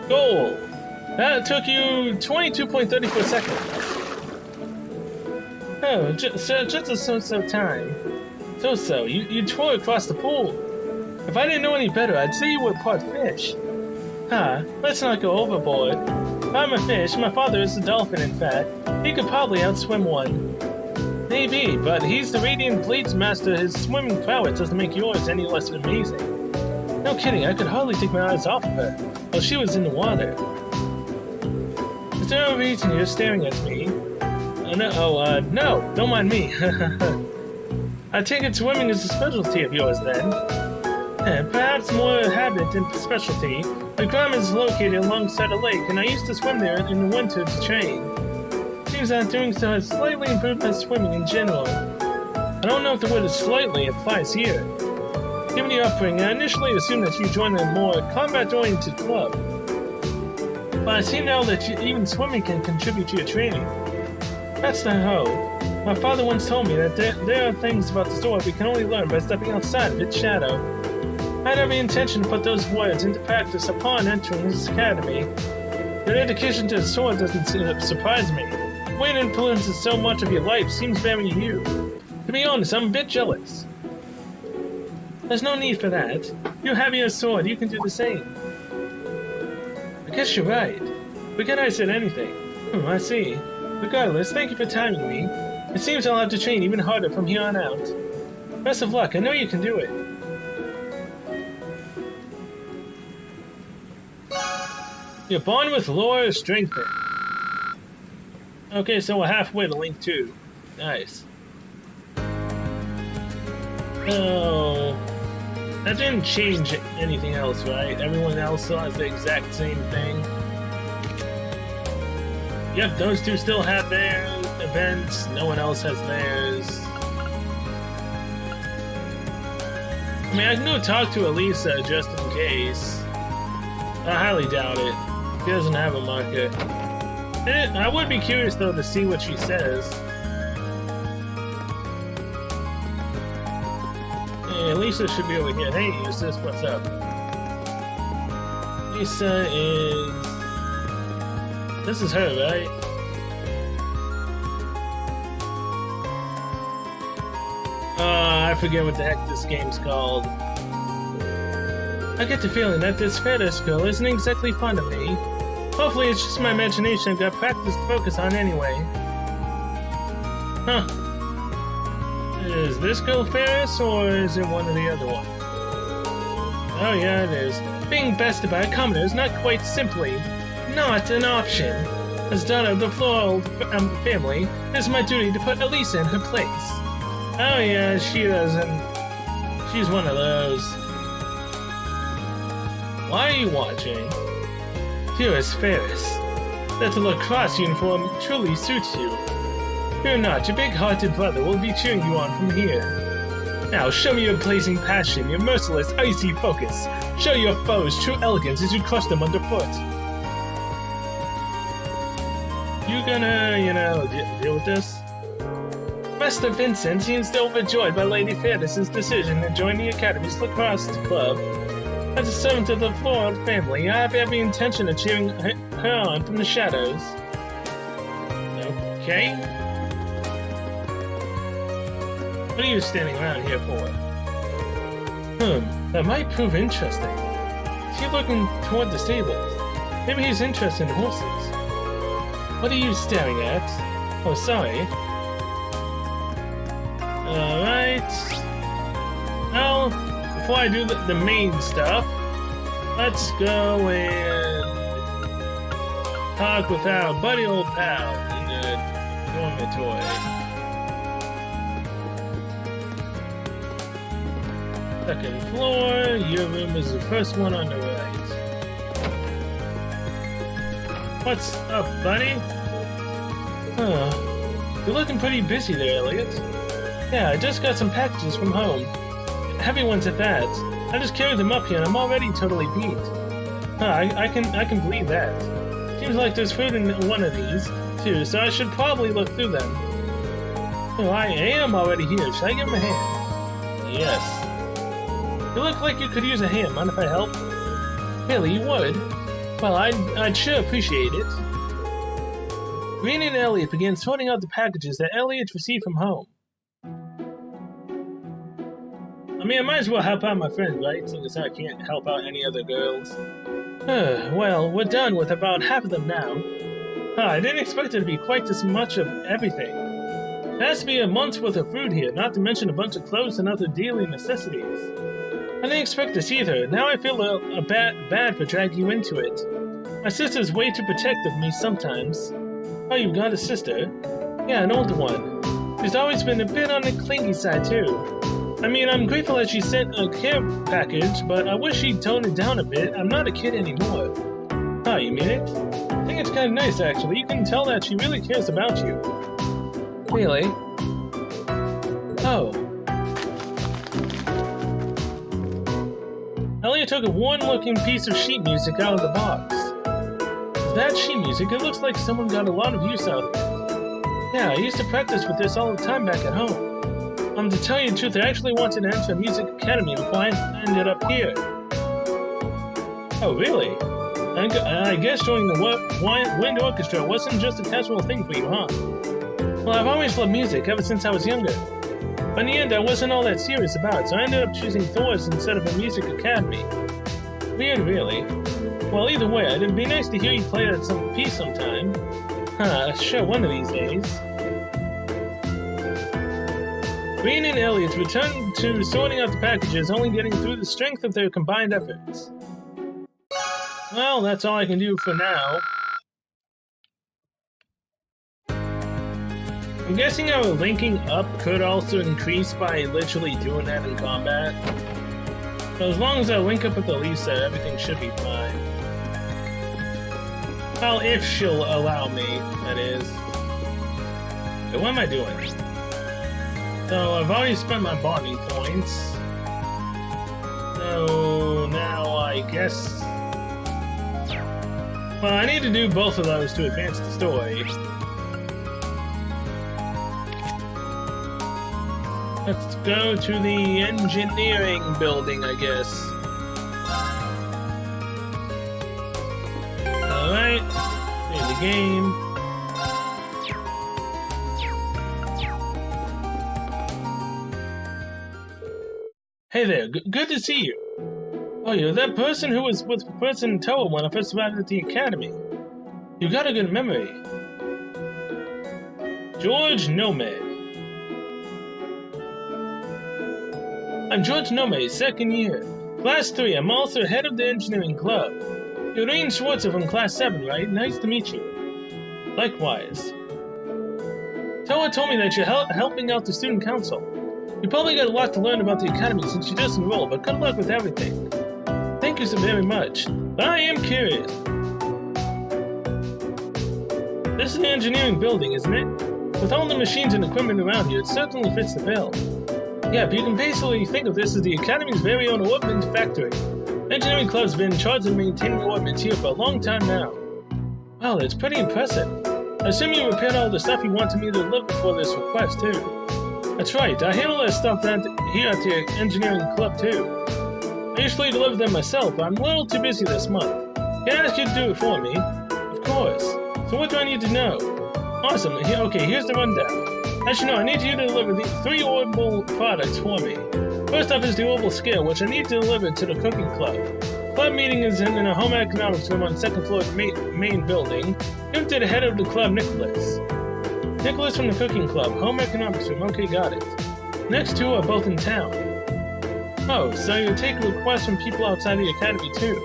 Goal! That took you 22.34 seconds. Oh, just a so-so time. So-so, you tore across the pool. If I didn't know any better, I'd say you were part fish. Huh, let's not go overboard. If I'm a fish, my father is a dolphin, in fact. He could probably outswim one. Maybe, but he's the Radiant Blades Master. His swimming prowess doesn't make yours any less amazing. No kidding, I could hardly take my eyes off of her while she was in the water. Is there a reason you're staring at me? No, don't mind me. I take it swimming is a specialty of yours, then? Perhaps more a habit than specialty. My grandma is located alongside a lake, and I used to swim there in the winter to train. Seems that doing so has slightly improved my swimming in general. I don't know if the word slightly applies here. Given your upbringing, I initially assumed that you joined a more combat-oriented club. But I see now that even swimming can contribute to your training. That's the hope. My father once told me that there are things about the sword we can only learn by stepping outside of its shadow. I had every intention to put those words into practice upon entering this academy. Your dedication to the sword doesn't surprise me. The way it influences so much of your life seems very new. To be honest, I'm a bit jealous. There's no need for that. You have your sword, you can do the same. I guess you're right. Forget I said anything. I see. Regardless, thank you for timing me. It seems I'll have to train even harder from here on out. Best of luck, I know you can do it. Your bond with Laura is strengthened. Okay, so we're halfway to Link 2. Nice. Oh, that didn't change anything else, right? Everyone else still has the exact same thing. Yep, those two still have their events. No one else has theirs. I mean, I can go talk to Elisa just in case. I highly doubt it. She doesn't have a marker. I would be curious, though, to see what she says. Hey, Lisa should be over here. Hey, Eustace, what's up? Lisa is... This is her, right? I forget what the heck this game's called. I get the feeling that this Feathers girl isn't exactly fond of me. Hopefully it's just my imagination I've got practice to focus on anyway. Huh. Is this girl Ferris, or is it one of the other ones? Oh yeah, it is. Being bested by a commoner is not quite simply not an option. As daughter of the Floral family, it is my duty to put Elisa in her place. Oh yeah, she doesn't. She's one of those. Why are you watching? Dearest Ferris, that the lacrosse uniform truly suits you. Fear not, your big-hearted brother will be cheering you on from here. Now show me your blazing passion, your merciless, icy focus. Show your foes true elegance as you crush them underfoot. You gonna, deal with this? Master Vincent seems overjoyed by Lady Ferris's decision to join the Academy's lacrosse club. As a servant of the Floral family, I have every intention of cheering her on from the shadows. Okay. What are you standing around here for? That might prove interesting. Is he looking toward the stables? Maybe he's interested in horses. What are you staring at? Oh, sorry. Alright. Well, before I do the main stuff, Let's go and talk with our buddy old pal in the dormitory. Second floor, your room is the first one on the right. What's up, buddy? Huh. You're looking pretty busy there, Elliot. Yeah, I just got some packages from home. Heavy ones at that. I just carried them up here and I'm already totally beat. I can believe that. Seems like there's food in one of these, too, so I should probably look through them. Oh, I am already here. Should I give him a hand? Yes. You look like you could use a hand. Mind if I help? Really, you would? Well, I'd sure appreciate it. Green and Elliot began sorting out the packages that Elliot received from home. I mean, I might as well help out my friends, right? Seeing as I can't help out any other girls. Well, we're done with about half of them now. I didn't expect there to be quite this much of everything. There has to be a month's worth of food here, not to mention a bunch of clothes and other daily necessities. I didn't expect this either. Now I feel a bad for dragging you into it. My sister's way too protective of me sometimes. Oh, you've got a sister? Yeah, an older one. She's always been a bit on the clingy side, too. I mean, I'm grateful that she sent a care package, but I wish she'd tone it down a bit. I'm not a kid anymore. Oh, you mean it? I think it's kind of nice, actually. You can tell that she really cares about you. Really? Oh. Elliot took a worn-looking piece of sheet music out of the box. That sheet music, it looks like someone got a lot of use out of it. Yeah, I used to practice with this all the time back at home. To tell you the truth, I actually wanted to enter a music academy before I ended up here. Oh, really? I guess joining the wind orchestra wasn't just a casual thing for you, huh? Well, I've always loved music ever since I was younger. But in the end, I wasn't all that serious about it, so I ended up choosing Thor's instead of a music academy. Weird, really. Well, either way, it'd be nice to hear you play that piece sometime. Sure, one of these days. Green and Elliot returned to sorting out the packages, only getting through the strength of their combined efforts. Well, that's all I can do for now. I'm guessing our linking up could also increase by literally doing that in combat. So as long as I link up with Elisa, everything should be fine. Well, if she'll allow me, that is. So what am I doing? So I've already spent my bonding points. So now I guess... Well, I need to do both of those to advance the story. Let's go to the engineering building, I guess. Alright, play the game. Hey there, good to see you. Oh, you're that person who was with Person in Tower when I first arrived at the academy. You got a good memory. George Nomad. I'm George Nomad, second year. Class 3, I'm also head of the engineering club. You're Rain Schwartzer from Class 7, right? Nice to meet you. Likewise. Toa told me that you're helping out the student council. You probably got a lot to learn about the academy since you just enrolled, but good luck with everything. Thank you so very much. But I am curious. This is the engineering building, isn't it? With all the machines and equipment around here, it certainly fits the bill. Yeah, but you can basically think of this as the Academy's very own ordnance factory. The engineering club's been in charge of maintaining ordnance here for a long time now. Wow, that's pretty impressive. I assume you repaired all the stuff you wanted me to deliver for this request, too. That's right, I handle that stuff here at the engineering club, too. I usually deliver them myself, but I'm a little too busy this month. Can I ask you to do it for me? Of course. So what do I need to know? Awesome, okay, here's the rundown. As you know, I need you to deliver these 3 Orbal products for me. First up is the Orbal scale, which I need to deliver to the cooking club. Club meeting is in a home economics room on the 2nd floor of the main building. Give it to the head of the club, Nicholas. Nicholas from the cooking club, home economics room. Okay, got it. Next 2 are both in town. Oh, so you take requests from people outside the academy too?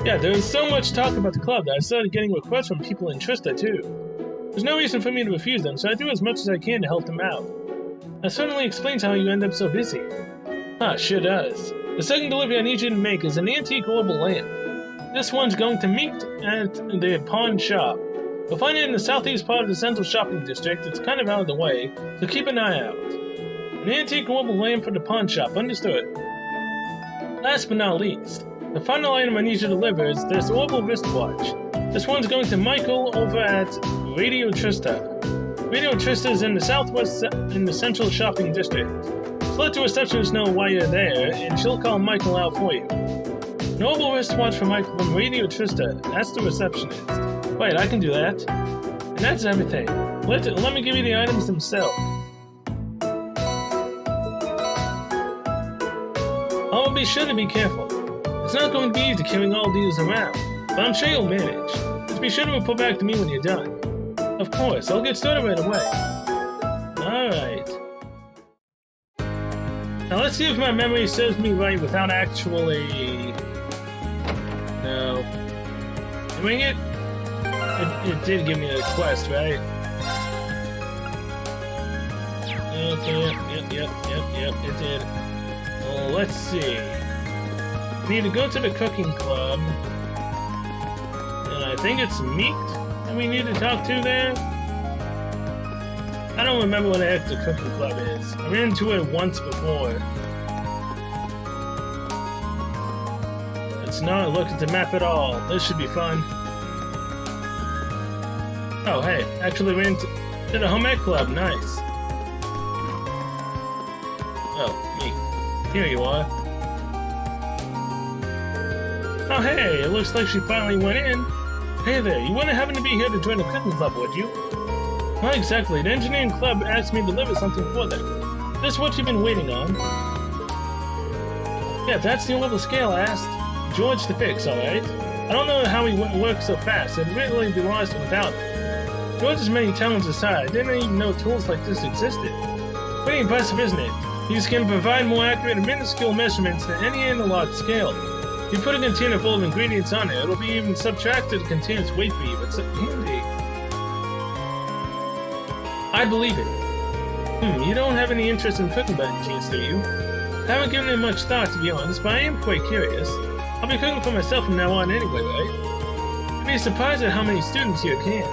Yeah, there was so much talk about the club that I started getting requests from people interested too. There's no reason for me to refuse them, so I do as much as I can to help them out. That certainly explains how you end up so busy. Ah, sure does. The second delivery I need you to make is an antique Orbal lamp. This one's going to meet at the pawn shop. You'll find it in the southeast part of the central shopping district. It's kind of out of the way, so keep an eye out. An antique Orbal lamp for the pawn shop, understood. Last but not least, the final item I need you to deliver is this Orbal wristwatch. This one's going to Michael over at Radio Trista. Radio Trista is in the southwest in the central shopping district. Just let the receptionist know why you're there, and she'll call Michael out for you. An Orbal wristwatch for Michael from Radio Trista. That's the receptionist. Wait, I can do that. And that's everything. Let me give you the items themselves. I'll be sure to be careful. It's not going to be easy carrying all these around, but I'm sure you'll manage. Just be sure to report back to me when you're done. Of course, I'll get started right away. Alright. Now let's see if my memory serves me right without actually... No. Doing it? It did give me a quest, right? Okay, yep, it did. Well, let's see. I need to go to the cooking club. And I think it's Meat that we need to talk to there. I don't remember what the heck the cooking club is. I ran into it once before. Let's not look at the map at all. This should be fun. Oh, hey, actually ran to the home ec club. Nice. Oh, Meat. Here you are. Oh hey, it looks like she finally went in. Hey there, you wouldn't happen to be here to join the cooking club, would you? Not exactly. The engineering club asked me to deliver something for them. This is what you've been waiting on. Yeah, that's the Orbal scale I asked George to fix, alright? I don't know how he worked so fast. I'd really be lost without him. George's many talents aside, I didn't even know tools like this existed. Pretty impressive, isn't it? He can provide more accurate and minuscule measurements than any analog scale. If you put a container full of ingredients on it, it'll be even subtracted the container's weight for you. It's handy. I believe it. You don't have any interest in cooking by any chance, do you? I haven't given it much thought, to be honest, but I am quite curious. I'll be cooking for myself from now on anyway, right? You'd be surprised at how many students here can't.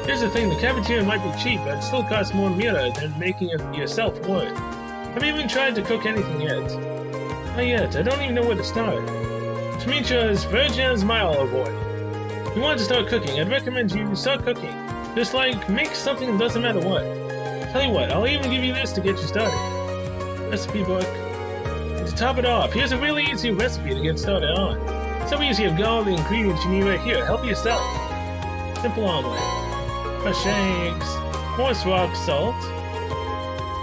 Here's the thing, the cafeteria might be cheap, but it still costs more mira than making it yourself would. Have you even tried to cook anything yet? Not yet. I don't even know where to start. Demetra is virgin as my olive oil. If you want to start cooking, I'd recommend you start cooking. Just make something that doesn't matter what. Tell you what, I'll even give you this to get you started. Recipe book. And to top it off, here's a really easy recipe to get started on. So easy, you've got all the ingredients you need right here. Help yourself. Simple omelet. Fresh eggs. Horse rock salt.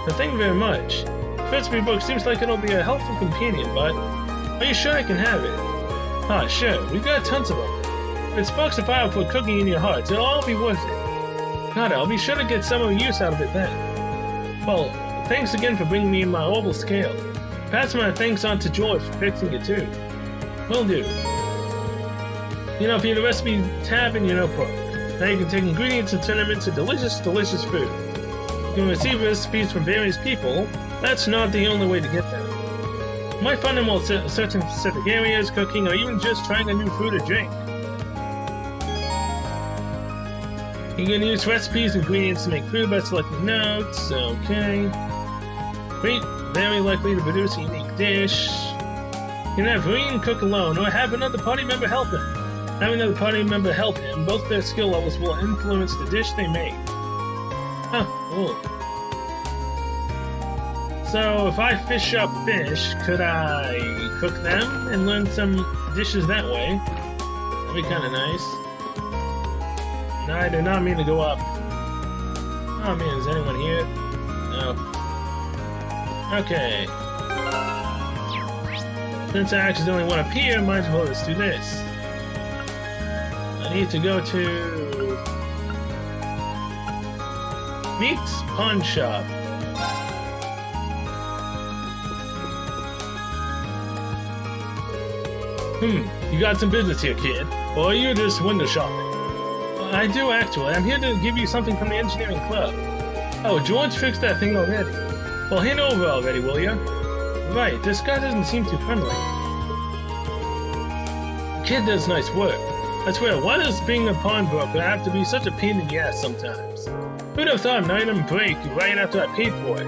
Well, thank you very much. The recipe book seems like it'll be a helpful companion, but are you sure I can have it? Ah, sure. We've got tons of them. If it sparks a fire for cooking in your hearts, it'll all be worth it. God, I'll be sure to get some use out of it then. Well, thanks again for bringing me in my Orbal scale. Pass my thanks on to George for fixing it too. Will do. You know, for the recipe tab in your notebook. Now you can take ingredients and turn them into delicious, delicious food. You can receive recipes from various people. That's not the only way to get them. You might find them while searching specific areas, cooking, or even just trying a new food or drink. You can use recipes and ingredients to make food by selecting notes. Okay. Great. Very likely to produce a unique dish. You can have Reem cook alone, or have another party member help him. Having another party member help him, both their skill levels will influence the dish they make. Huh, cool. So, if I fish up fish, could I cook them and learn some dishes that way? That'd be kind of nice. No, I do not mean to go up. Oh man, is anyone here? No. Okay. Since I accidentally went up here, might as well just do this. I need to go to Meat's Pawn Shop. You got some business here, kid? Or are you just window shopping? I do, actually. I'm here to give you something from the engineering club. Oh, George fixed that thing already. Well, hand over already, will ya? Right, this guy doesn't seem too friendly. The kid does nice work. I swear, why does being a pawnbroker have to be such a pain in the ass sometimes? Who'd have thought an item break right after I paid for it?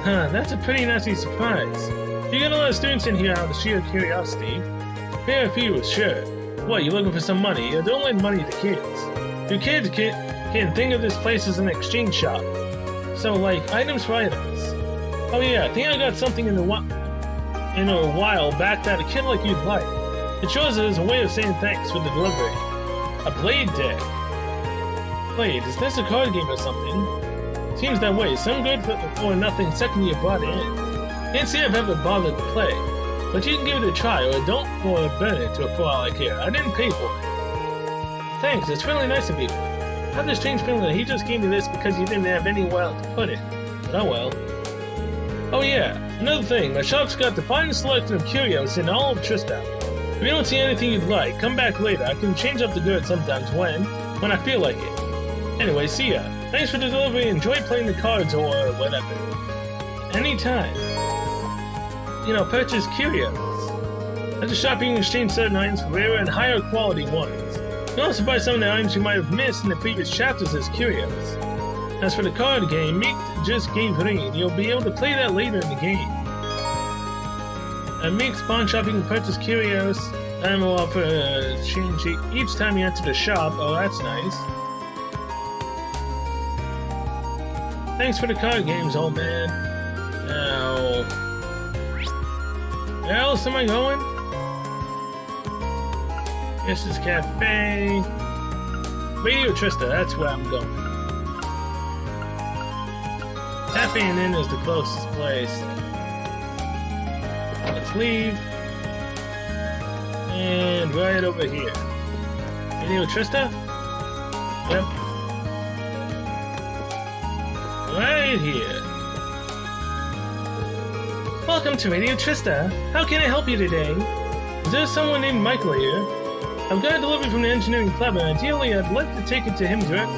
Huh, that's a pretty nasty surprise. You get a lot of students in here out of sheer curiosity. Fair few, sure. What, you looking for some money? You don't lend money to kids. Your kids can think of this place as an exchange shop. So, like, items for items. Oh yeah, I think I got something in a while back that a kid like you'd like. It shows it as a way of saying thanks for the delivery. A blade deck. Blade, is this a card game or something? Seems that way. Some good or nothing second you brought it in. Can't say I've ever bothered to play. But you can give it a try or burn it to a for all I care. I didn't pay for it. Thanks, it's really nice of you. I have this strange feeling that he just gave me this because you didn't have anywhere else to put it. But oh well. Oh yeah, another thing, my shop's got the finest selection of curios in all of Trista. If you don't see anything you'd like, come back later. I can change up the goods sometimes when I feel like it. Anyway, see ya. Thanks for the delivery. Enjoy playing the cards or whatever. Anytime. You know, purchase curios. At the shop you can exchange certain items for rarer and higher quality ones. You can also buy some of the items you might have missed in the previous chapters as curios. As for the card game, Meek just gave green. You'll be able to play that later in the game. At Meek's pawn shop you can purchase curios. And will offer change each time you enter the shop. Oh, that's nice. Thanks for the card games, old man. Now, where else am I going? This is Cafe. Radio Trista, that's where I'm going. Cafe and Inn is the closest place. Let's leave. And right over here. Radio Trista? Yep. Right here. Welcome to Radio Trista. How can I help you today? Is there someone named Michael here? I've got a delivery from the engineering club and ideally I'd like to take it to him directly.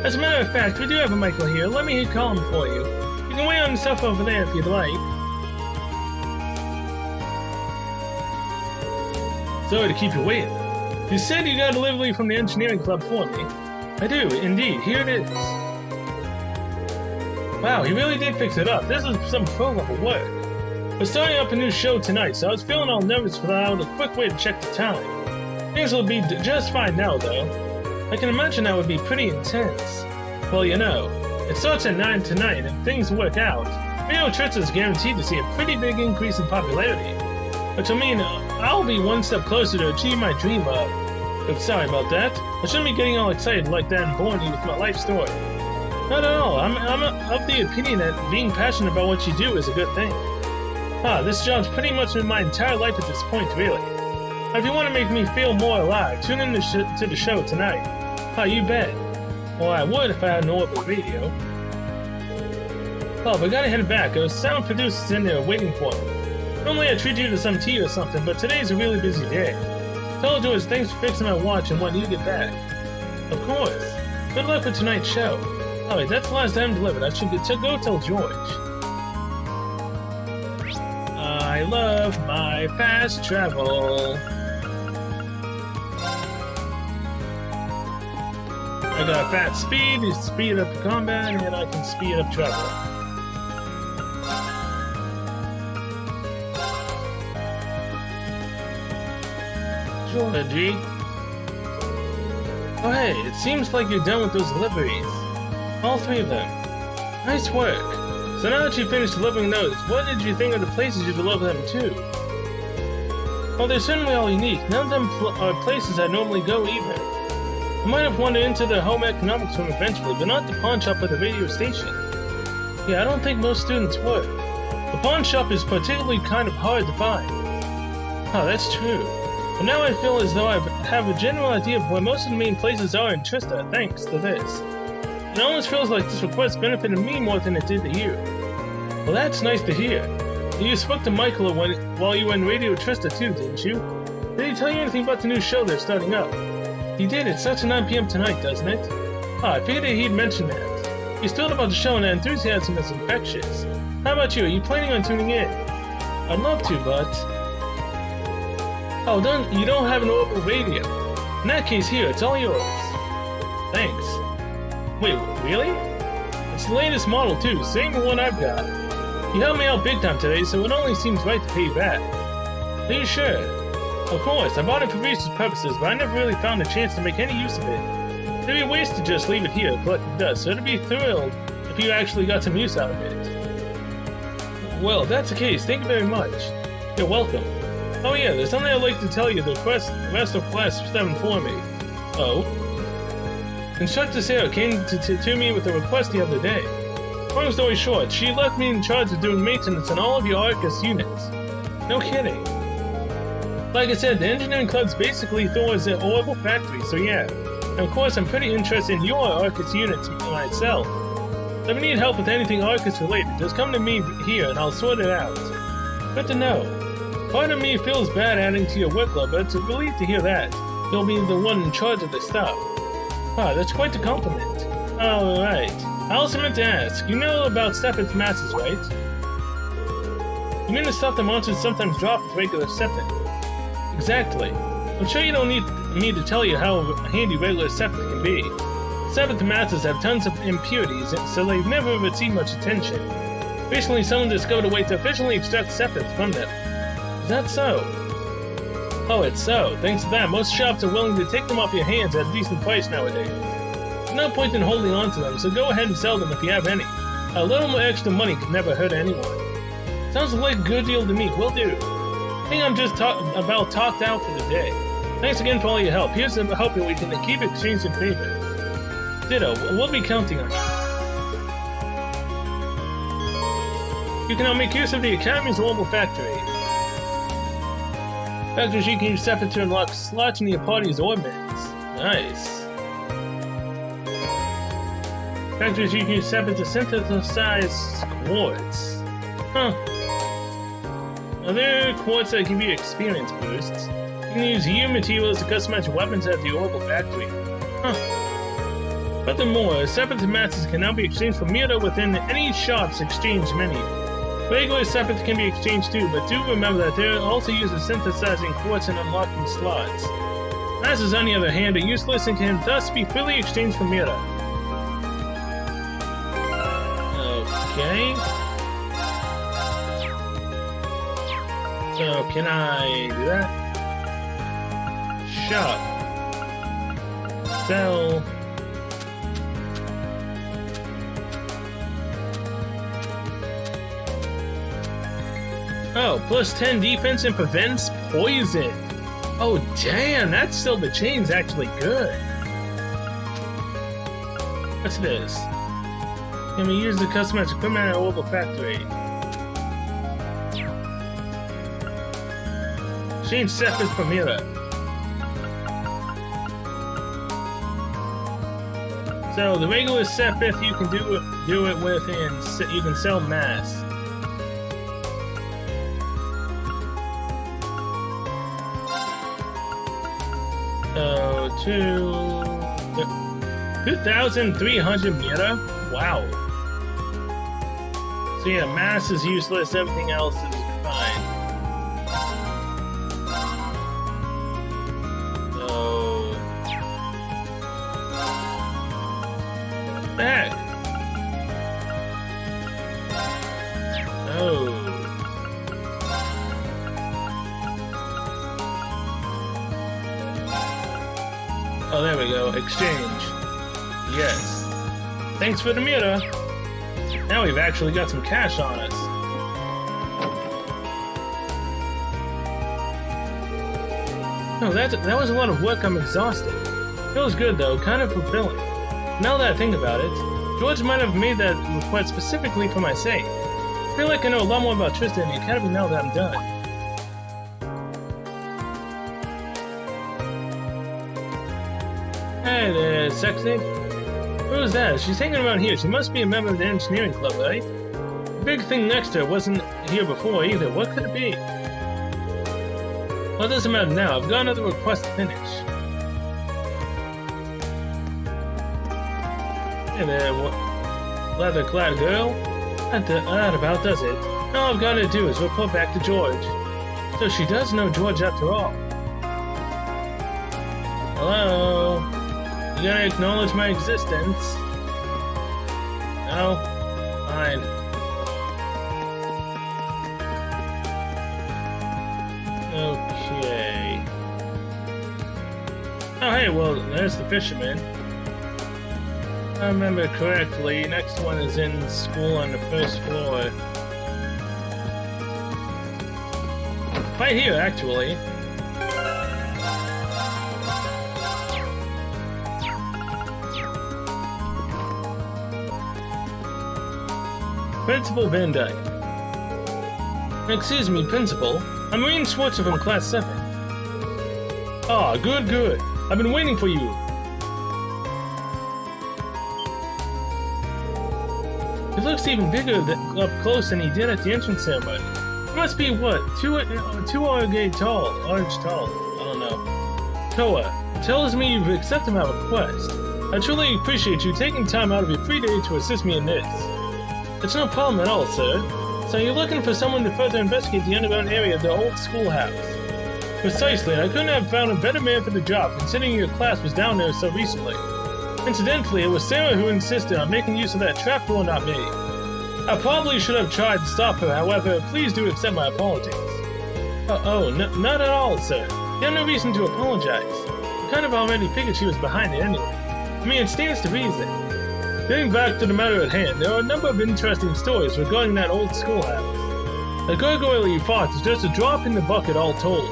As a matter of fact, we do have a Michael here. Let me call him for you. You can wait on yourself over there if you'd like. Sorry to keep you waiting. You said you got a delivery from the engineering club for me. I do, indeed. Here it is. Wow, he really did fix it up. This is some pro-level work. We're starting up a new show tonight, so I was feeling all nervous without a quick way to check the time. Things will be just fine now, though. I can imagine that would be pretty intense. Well, you know, it starts at 9 tonight, and if things work out, Radio Trista is guaranteed to see a pretty big increase in popularity. Which will mean I'll be one step closer to achieve my dream of... Sorry about that. I shouldn't be getting all excited like that and boring you with my life story. Not at all. I'm of the opinion that being passionate about what you do is a good thing. This job's pretty much been my entire life at this point, really. If you want to make me feel more alive, tune in to the show tonight. You bet. Well, I would if I had an Orbal radio. Oh, but gotta head back. A sound producer's in there waiting for me. Normally I treat you to some tea or something, but today's a really busy day. Tell George thanks for fixing my watch and when you get back. Of course. Good luck with tonight's show. Alright, that's the last item delivered. I should go tell George. I love my fast travel. I got fast speed to speed up combat, and I can speed up travel. Georgie. Oh hey, it seems like you're done with those deliveries. All 3 of them. Nice work. So now that you finished delivering those, what did you think of the places you delivered them to? Well, they're certainly all unique. None of them are places I normally go either. I might have wandered into the home economics room eventually, but not the pawn shop or the radio station. Yeah, I don't think most students would. The pawn shop is particularly kind of hard to find. That's true. But now I feel as though I have a general idea of where most of the main places are in Trista, thanks to this. It almost feels like this request benefited me more than it did to you. Well, that's nice to hear. You spoke to Michael while you were in Radio Trista too, didn't you? Did he tell you anything about the new show they're starting up? He did. It starts at 9 p.m. tonight, doesn't it? Ah, I figured he'd mention that. He's thrilled about the show and that enthusiasm is infectious. How about you? Are you planning on tuning in? I'd love to, but... Oh, you don't have an Orbal radio. In that case, here, it's all yours. Thanks. Wait, really? It's the latest model, too, same as one I've got. You helped me out big time today, so it only seems right to pay you back. Are you sure? Of course, I bought it for research purposes, but I never really found a chance to make any use of it. It'd be a waste to just leave it here collecting dust, so I'd be thrilled if you actually got some use out of it. Well, if that's the case, thank you very much. You're welcome. Oh yeah, there's something I'd like to tell you the rest of Class 7 for me. Oh? Instructor Sarah came to me with a request the other day. Long story short, she left me in charge of doing maintenance on all of your Arcus units. No kidding. Like I said, the engineering club's basically Thor's Orbal factory, so yeah. And of course, I'm pretty interested in your Arcus units myself. So if you need help with anything Arcus related, just come to me here and I'll sort it out. Good to know. Part of me feels bad adding to your workload, but it's a relief to hear that. You'll be the one in charge of this stuff. Ah, that's quite a compliment. Alright. I also meant to ask, you know about Sepith masses, right? You mean the stuff that monsters sometimes drop with regular Sepith? Exactly. I'm sure you don't need me to tell you how handy regular Sepith can be. Sepith masses have tons of impurities, so they've never received much attention. Recently, someone discovered a way to efficiently extract Sepith from them. Is that so? Oh, it's so. Thanks to that, most shops are willing to take them off your hands at a decent price nowadays. There's no point in holding on to them, so go ahead and sell them if you have any. A little more extra money can never hurt anyone. Sounds like a good deal to me. Will do. I think I'm just about talked out for the day. Thanks again for all your help. Here's hoping we can keep exchanging favors. Ditto. We'll be counting on you. You can now make use of the Academy's Orbal factory. Factories you can use Sepith to unlock slots in your party's orbits. Nice. Factories you can use Sepith to synthesize quartz. Huh. Are there quartz that give you experience boosts? You can use U materials to customize weapons at the Orbal factory. Huh. Furthermore, Sepith masses can now be exchanged for Mira within any shop's exchange menu. Regular Sepith can be exchanged too, but do remember that they're also used in synthesizing quartz and unlocking slots. Masses, on the other hand, are useless and can thus be freely exchanged for Mira. Okay. So, can I do that? Shop. Sell. Oh, plus 10 defense and prevents poison. Oh, damn, that's still the chain's actually good. What's this? Can we use the customized equipment at Orbal factory? Change Sepith for Mira. So the regular Sepith you can do it with, and you can sell mass. So 2,300 Mira. Wow. So yeah, mass is useless. Everything else is fine. What the heck? Oh. Oh, there we go. Exchange. Yes. Thanks for the Mira. Now we've actually got some cash on us. No, that was a lot of work. I'm exhausted. Feels good though, kind of fulfilling. Now that I think about it, George might have made that request specifically for my sake. I feel like I know a lot more about Tristan and the Academy now that I'm done. Hey there, sexy. Who's that? She's hanging around here. She must be a member of the engineering club, right? The big thing next to her wasn't here before either. What could it be? Well, it doesn't matter now. I've got another request to finish. Hey there, leather-clad girl. That about does it. All I've got to do is report back to George. So she does know George after all. Hello? You gotta acknowledge my existence. No? Fine. Okay. Oh, hey, well, there's the fisherman. If I remember correctly, next one is in school on the first floor. Right here, actually. Principal Van Dyke. Excuse me, Principal. I'm Marine Schwartzer from Class 7. Ah, good, good. I've been waiting for you. He looks even bigger up close than he did at the entrance ceremony. He must be, what, two orange tall? I don't know. Toa tells me you've accepted my request. I truly appreciate you taking time out of your free day to assist me in this. It's no problem at all, sir. So you're looking for someone to further investigate the underground area of the old schoolhouse. Precisely, I couldn't have found a better man for the job, considering your class was down there so recently. Incidentally, it was Sarah who insisted on making use of that trapdoor, not me. I probably should have tried to stop her, however, please do accept my apologies. Not at all, sir. You have no reason to apologize. I kind of already figured she was behind it anyway. I mean, it stands to reason. Getting back to the matter at hand, there are a number of interesting stories regarding that old schoolhouse. The gargoyle you fought is just a drop in the bucket all told.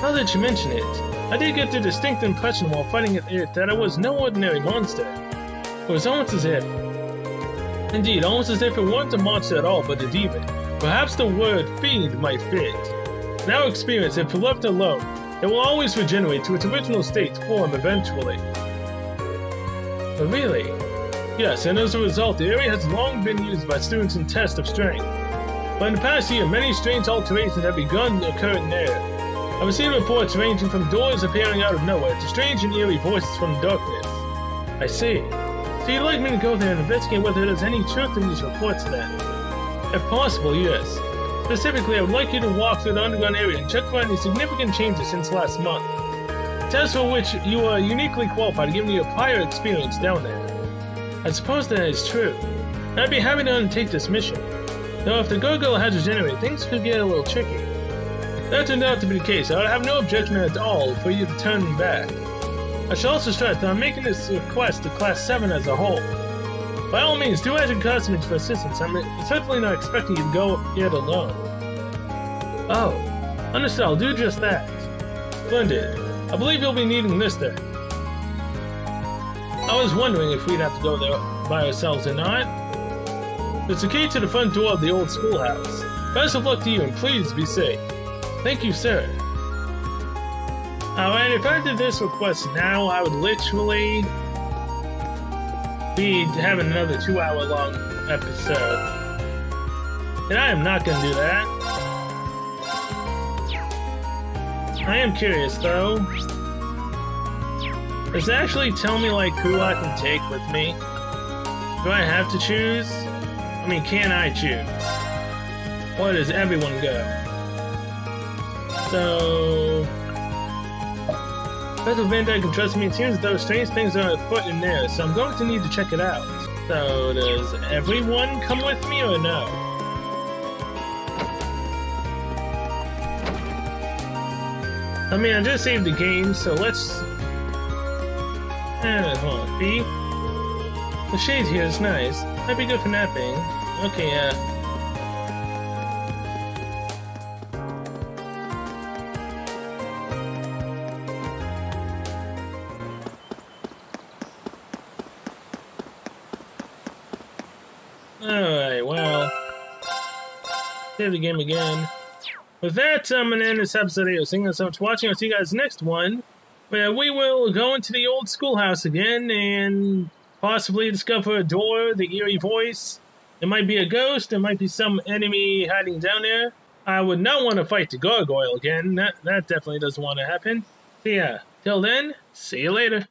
Now that you mention it, I did get the distinct impression while fighting it that it was no ordinary monster. It was almost as if... Indeed, almost as if it weren't a monster at all, but a demon. Perhaps the word fiend might fit. In our experience, if left alone, it will always regenerate to its original state form eventually. But really? Yes, and as a result, the area has long been used by students in tests of strength. But in the past year, many strange alterations have begun occurring there. I've received reports ranging from doors appearing out of nowhere to strange and eerie voices from the darkness. I see. So you'd like me to go there and investigate whether there's any truth in these reports then? If possible, yes. Specifically, I would like you to walk through the underground area and check for any significant changes since last month. Tests for which you are uniquely qualified given your prior experience down there. I suppose that is true. I'd be happy to undertake this mission. Though if the gargoyle has regenerated, things could get a little tricky. If that turned out to be the case, I would have no objection at all for you to turn back. I should also stress that I'm making this request to Class 7 as a whole. By all means, do as your customers for assistance. I'm certainly not expecting you to go yet alone. Oh, understood, I'll do just that. Splendid. I believe you'll be needing this then. I was wondering if we'd have to go there by ourselves or not. It's the key to the front door of the old schoolhouse. Best of luck to you and please be safe. Thank you, sir. Alright, if I did this request now, I would literally be having another 2-hour-long episode. And I am not going to do that. I am curious, though. Does it actually tell me, like, who I can take with me? Do I have to choose? I mean, can I choose? Or does everyone go? So... Professor Van Dyke can trust me. It seems as though strange things are afoot in there, so I'm going to need to check it out. So, does everyone come with me or no? I mean, I just saved the game, so let's... hold on. B? The shade here is nice. Might be good for napping. Okay, Alright, well... Save the game again. With that, I'm going to end this episode here. Thank you so much for watching. I'll see you guys next one, where we will go into the old schoolhouse again and possibly discover a door, the eerie voice. It might be a ghost, there might be some enemy hiding down there. I would not want to fight the gargoyle again. That definitely doesn't want to happen. So yeah, till then, see you later.